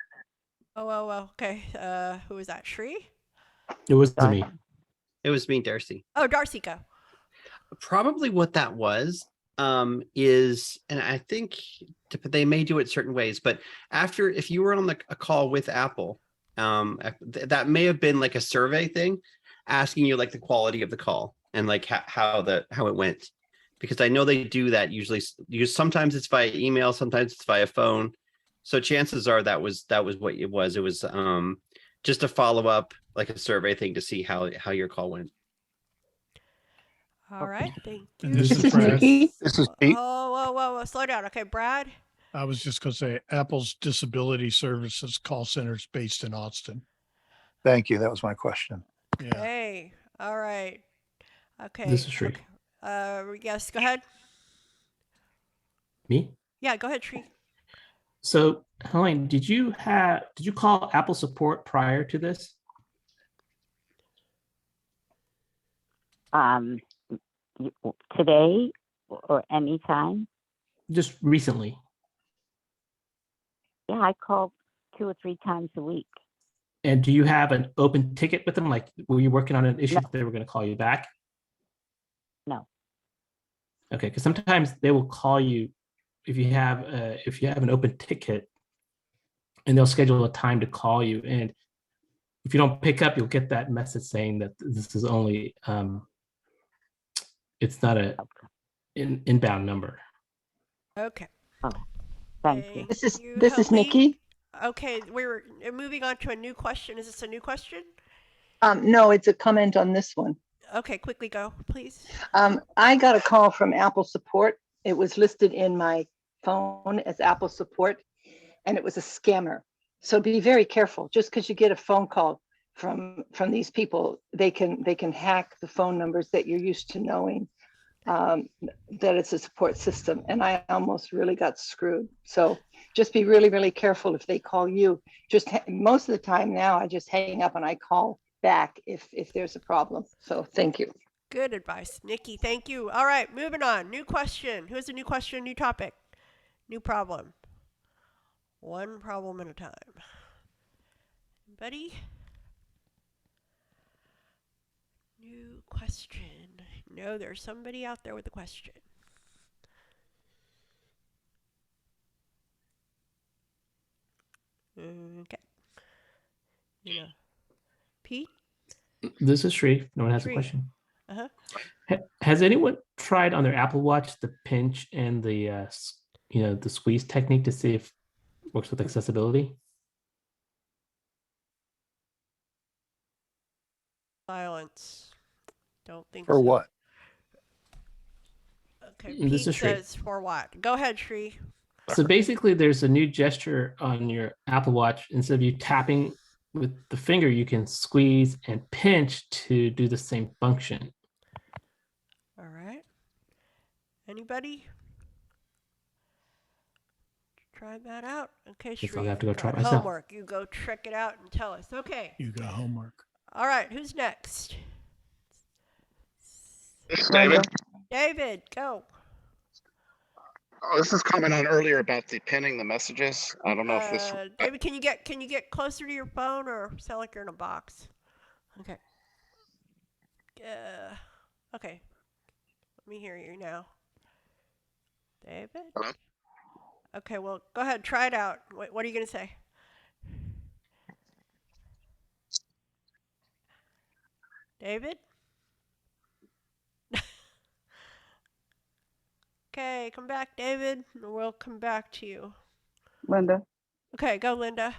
Oh, okay. Who was that? Shri? It was me. It was me, Darcy. Oh, Darcy, go. Probably what that was is, and I think they may do it certain ways, but if you were on a call with Apple, that may have been like a survey thing, asking you like the quality of the call and like how it went, because I know they do that usually. Sometimes it's via email, sometimes it's via phone. So chances are that was what it was. It was just a follow up, like a survey thing to see how your call went. All right, thank you. And this is Brad. This is Pete. Whoa, slow down. Okay, Brad. I was just going to say Apple's Disability Services call center is based in Austin. Thank you. That was my question. Yeah. Okay. All right. Okay. This is Shri. Okay. Yes, go ahead. Me? Yeah, go ahead, Shri. So, Helene, did you call Apple support prior to this? Today or anytime? Just recently. Yeah, I call 2 or 3 times a week. And do you have an open ticket with them? Like, were you working on an issue that they were going to call you back? No. Okay, because sometimes they will call you if you have an open ticket, and they'll schedule a time to call you. And if you don't pick up, you'll get that message saying that this is only it's not an inbound number. Okay. Oh, thank you. This is Nikki. Okay, we're moving on to a new question. Is this a new question? No, it's a comment on this one. Okay, quickly go, please. I got a call from Apple support. It was listed in my phone as Apple support, and it was a scammer. So be very careful. Just because you get a phone call from these people, they can hack the phone numbers that you're used to knowing, that it's a support system. And I almost really got screwed. So just be really, really careful if they call you. Most of the time now, I just hang up and I call back if there's a problem. So thank you. Good advice, Nikki. Thank you. All right, moving on. New question. Who has a new question, new topic, new problem? One problem at a time. Anybody? New question. No, there's somebody out there with a question. Okay. Pete? This is Shri. No one has Shri. a question. Uh-huh. Has anyone tried on their Apple Watch the pinch and the the squeeze technique to see if it works with accessibility? Silence. Don't think For so. what? Okay, This Pete is Shri. says for what? Go ahead, Shri. So basically, there's a new gesture on your Apple Watch. Instead of you tapping with the finger, you can squeeze and pinch to do the same function. All right. Anybody? Try that out. Okay, Guess Shri. I'll have to go try it got myself. homework. You go check it out and tell us. Okay. You got homework. All right, who's next? This is David. David, go. Oh, this is comment on earlier about the pinning the messages. I don't know if this. David, can you get closer to your phone or sound like you're in a box? Okay. Okay. Let me hear you now. David? Hello? Okay, well, go ahead. Try it out. What are you going to say? David? Okay, come back, David. We'll come back to you. Linda, Okay, go, Linda.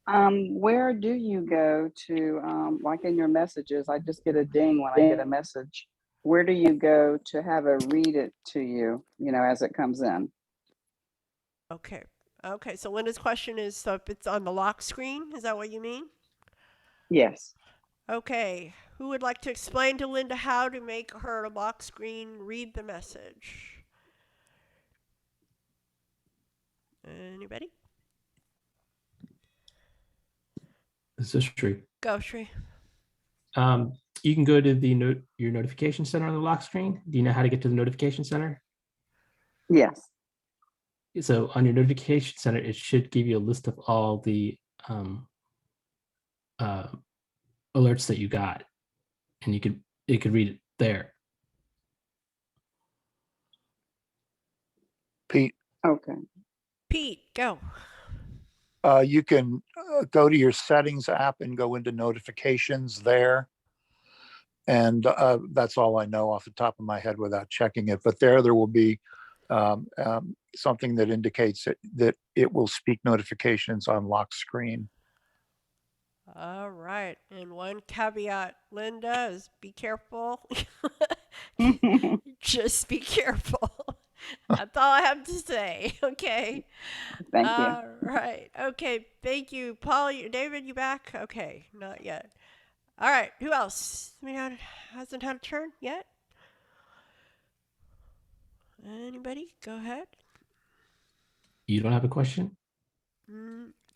where do you go to, like in your messages, I just get a ding when I get a message. Where do you go to have it read it to you, as it comes in? Okay. Okay, so Linda's question is, so if it's on the lock screen, is that what you mean? Yes. Okay, who would like to explain to Linda how to make her lock screen read the message? Anybody? This is Sri. Go, Sri. You can go to your notification center on the lock screen. Do you know how to get to the notification center? Yes. So on your notification center, it should give you a list of all the alerts that you got, and it could read it there. Pete. Okay. Pete, go. You can go to your settings app and go into notifications there. And that's all I know off the top of my head without checking it. But there will be something that indicates that it will speak notifications on lock screen. All right. And one caveat, Linda, is be careful. Just be careful. That's all I have to say. Okay. Thank you. All right. Okay. Thank you. Paul, David, you back? Okay. Not yet. All right. Who else? Somebody hasn't had a turn yet? Anybody? Go ahead. You don't have a question?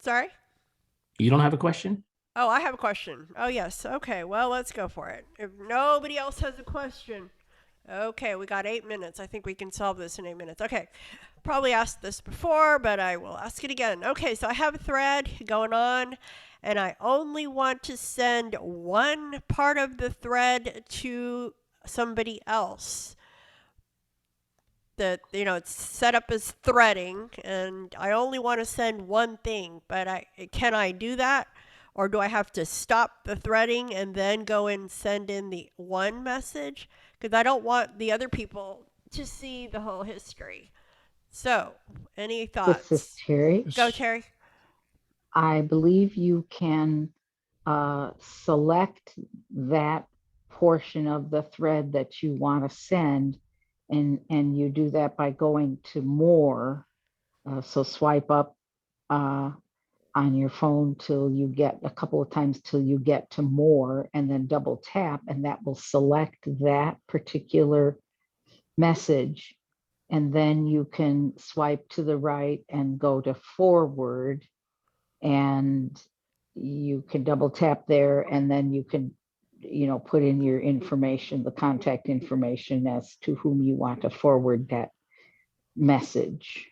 Sorry? You don't have a question? Oh, I have a question. Oh, yes. Okay. Well, let's go for it. If nobody else has a question. Okay, we got 8 minutes. I think we can solve this in 8 minutes. Okay. Probably asked this before, but I will ask it again. Okay, so I have a thread going on, and I only want to send one part of the thread to somebody else. That, it's set up as threading, and I only want to send one thing, but can I do that? Or do I have to stop the threading and then go and send in the one message? Because I don't want the other people to see the whole history. So, any thoughts? This is Terry. Go, Terry. I believe you can select that portion of the thread that you want to send, and you do that by going to more. So swipe up on your phone till you get a couple of times till you get to more, and then double tap, and that will select that particular message. And then you can swipe to the right and go to forward, and you can double tap there, and then you can put in your information, the contact information as to whom you want to forward that message.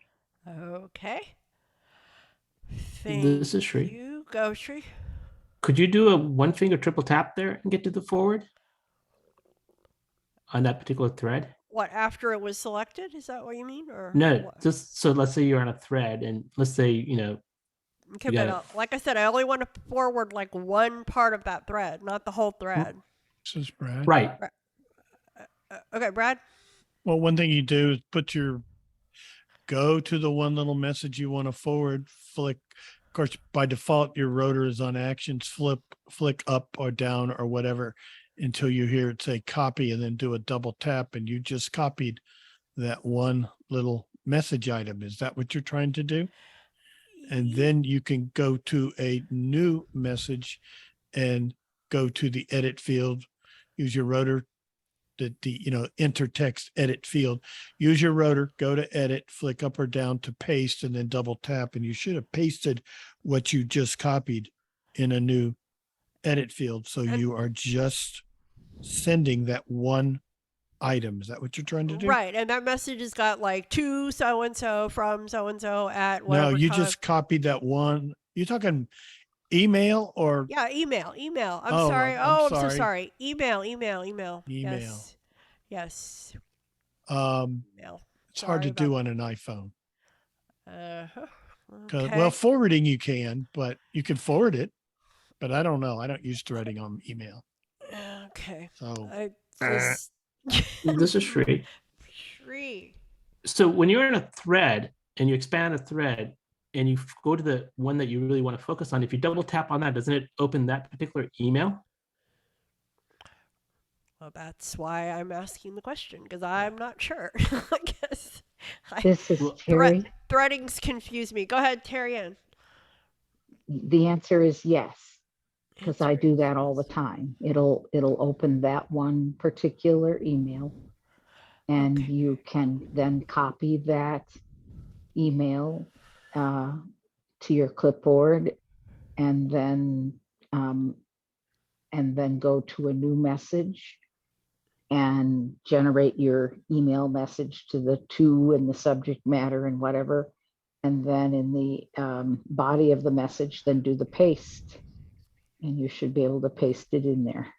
Okay. This is Sri. You go, Sri. Could you do a one finger triple tap there and get to the forward on that particular thread? What, after it was selected? Is that what you mean? Or No, what? just so let's say you're on a thread, and let's say Okay, but like I said, I only want to forward like one part of that thread, not the whole thread. This is Brad. Right. Okay, Brad. Well, one thing you do is go to the one little message you want to forward, flick. Of course, by default, your rotor is on actions, flick up or down or whatever until you hear it say copy, and then do a double tap, and you just copied that one little message item. Is that what you're trying to do? And then you can go to a new message and go to the edit field, use your rotor, the enter text edit field, use your rotor, go to edit, flick up or down to paste, and then double tap, and you should have pasted what you just copied in a new edit field. So you are just sending that one item. Is that what you're trying to do? Right. And that message has got like to so-and-so from so-and-so at No, whatever you time. just copied that one. You're talking email or? Yeah, email. I'm Oh, sorry. I'm I'm so sorry. sorry. Email. Email. Yes. Email. It's hard to do on an iPhone. Okay. Well, forwarding you can, but you can forward it. But I don't know. I don't use threading on email. Okay. So this is Shri. Shri. So when you're in a thread and you expand a thread and you go to the one that you really want to focus on, if you double tap on that, doesn't it open that particular email? Well, that's why I'm asking the question, because I'm not sure. I guess. This is Terry. Threadings confuse me. Go ahead, Terry Ann. The answer is yes, because I do that all the time. It'll open that one particular email, and you can then copy that email to your clipboard, and then go to a new message and generate your email message to the to and the subject matter and whatever. And then in the body of the message, then do the paste. And you should be able to paste it in there.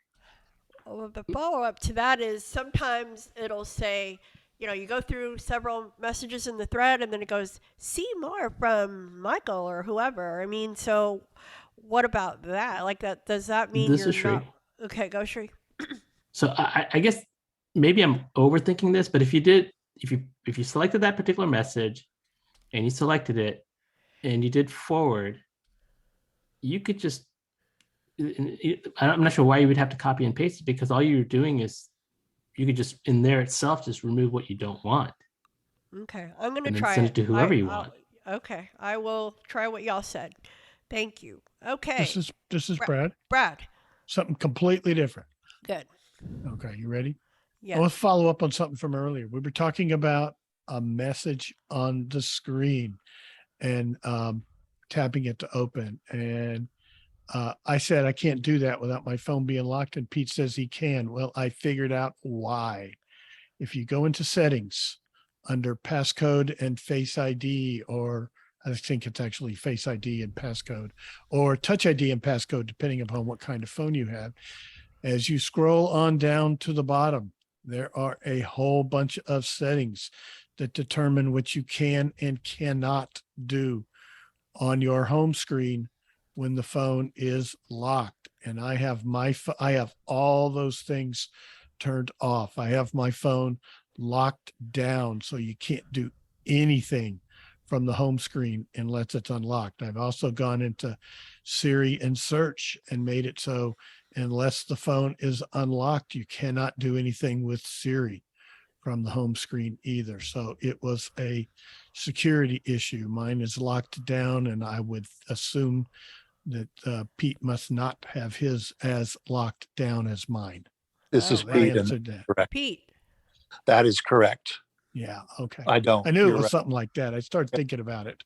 Well, the follow-up to that is sometimes it'll say, you go through several messages in the thread and then it goes, see more from Michael or whoever. I mean, so what about that? Like that, does that mean This you're is Shri. not? Okay, go Shri. So I guess maybe I'm overthinking this, but if you selected that particular message and you selected it and you did forward, you could just, I'm not sure why you would have to copy and paste it, because all you're doing is you could just in there itself just remove what you don't want. Okay, I'm gonna and then try send it to whoever you want. Okay, I will try what y'all said. Thank you. Okay. This is Brad. Brad. Something completely different. Good. Okay, you ready? Yeah. I want to follow up on something from earlier. We were talking about a message on the screen and tapping it to open. And I said I can't do that without my phone being locked, and Pete says he can. Well, I figured out why. If you go into settings under passcode and Face ID, or I think it's actually Face ID and passcode, or Touch ID and passcode, depending upon what kind of phone you have, as you scroll on down to the bottom, there are a whole bunch of settings that determine what you can and cannot do on your home screen when the phone is locked. And I have I have all those things turned off. I have my phone locked down so you can't do anything from the home screen unless it's unlocked. I've also gone into Siri and search and made it so unless the phone is unlocked, you cannot do anything with Siri from the home screen either. So it was a security issue. Mine is locked down, and I would assume that Pete must not have his as locked down as mine. This is That Pete. answered that. Correct. Pete. That is correct. Yeah. Okay. I don't. I knew it You're was right. something like that. I started thinking about it.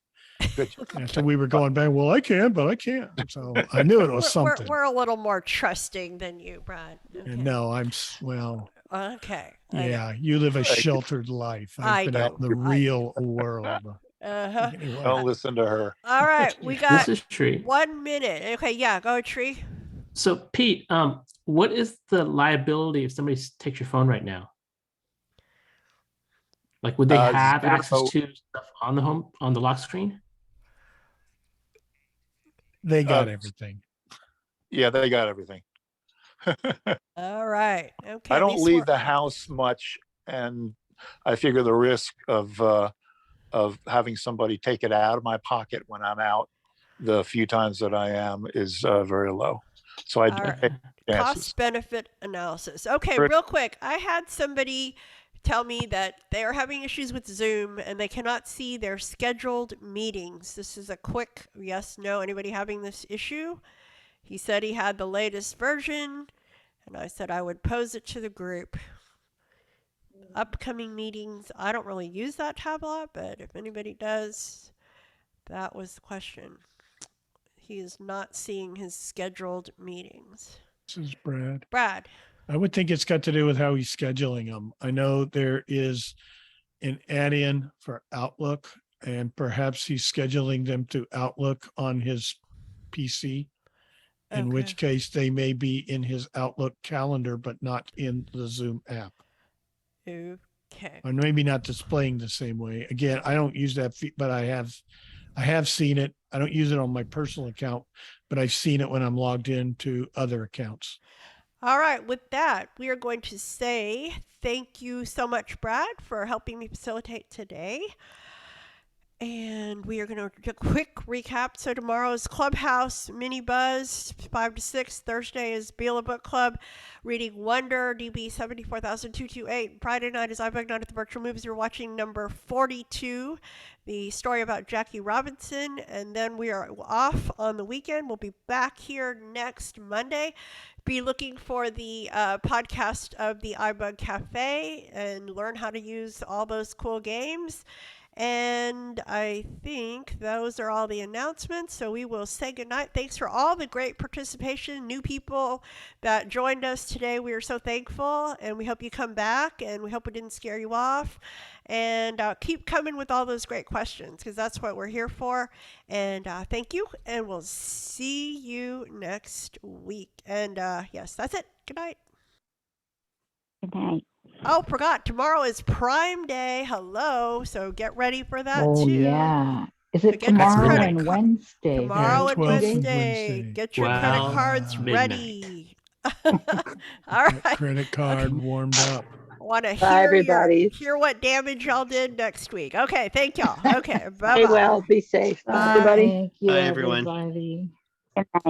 Good. So we were going back. Well, I can, but I can't. So I knew it was something. We're a little more trusting than you, Brad. Okay. No, well. Okay. Yeah, you live a sheltered life. I've been out in the real world. Uh-huh. Anyway. Don't listen to her. All right, we got This is Tree. 1 minute. Okay, yeah, go Tree. So Pete, what is the liability if somebody takes your phone right now? Like, would they have access to stuff on the lock screen? They got everything. Yeah, they got everything. All right. Okay. I don't leave the house much, and I figure the risk of having somebody take it out of my pocket when I'm out, the few times that I am, is very low. So I take chances. Cost benefit analysis. Okay, real quick. I had somebody tell me that they are having issues with Zoom and they cannot see their scheduled meetings. This is a quick yes, no. Anybody having this issue? He said he had the latest version, and I said I would pose it to the group. Upcoming meetings. I don't really use that tab a lot, but if anybody does, that was the question. he is not seeing his scheduled meetings. This is Brad. Brad. I would think it's got to do with how he's scheduling them. I know there is an add-in for Outlook, and perhaps he's scheduling them to Outlook on his PC, in which case they may be in his Outlook calendar, but not in the Zoom app. Okay. Or maybe not displaying the same way. Again, I don't use that, but I have seen it. I don't use it on my personal account, but I've seen it when I'm logged into other accounts. All right, with that, we are going to say thank you so much, Brad, for helping me facilitate today. And we are going to do a quick recap. So tomorrow is Clubhouse Mini Buzz, 5 to 6. Thursday is Beulah Book Club, Reading Wonder, DB 74228. Friday night is iBUG Night at the Virtual Movies. You're watching number 42, the story about Jackie Robinson. And then we are off on the weekend. We'll be back here next Monday. Be looking for the podcast of the iBUG Cafe and learn how to use all those cool games. And I think those are all the announcements. So we will say goodnight. Thanks for all the great participation, new people that joined us today. We are so thankful, and we hope you come back, and we hope it didn't scare you off. And keep coming with all those great questions, because that's what we're here for. And thank you, and we'll see you next week. And yes, that's it. Good night. Good night. Oh, forgot. Tomorrow is Prime Day. Hello. So get ready for that Oh, too. yeah. Is So it get your tomorrow credit and card- Wednesday? Tomorrow and 12th Wednesday. Get your credit 12 cards midnight. ready. All Get right. credit card warmed up. Want to Bye, everybody. hear what damage y'all did next week. Okay. Thank y'all. Okay. Bye-bye. Stay well. Be safe. Bye, everybody. Thank you, Bye, everyone. everybody. Good night.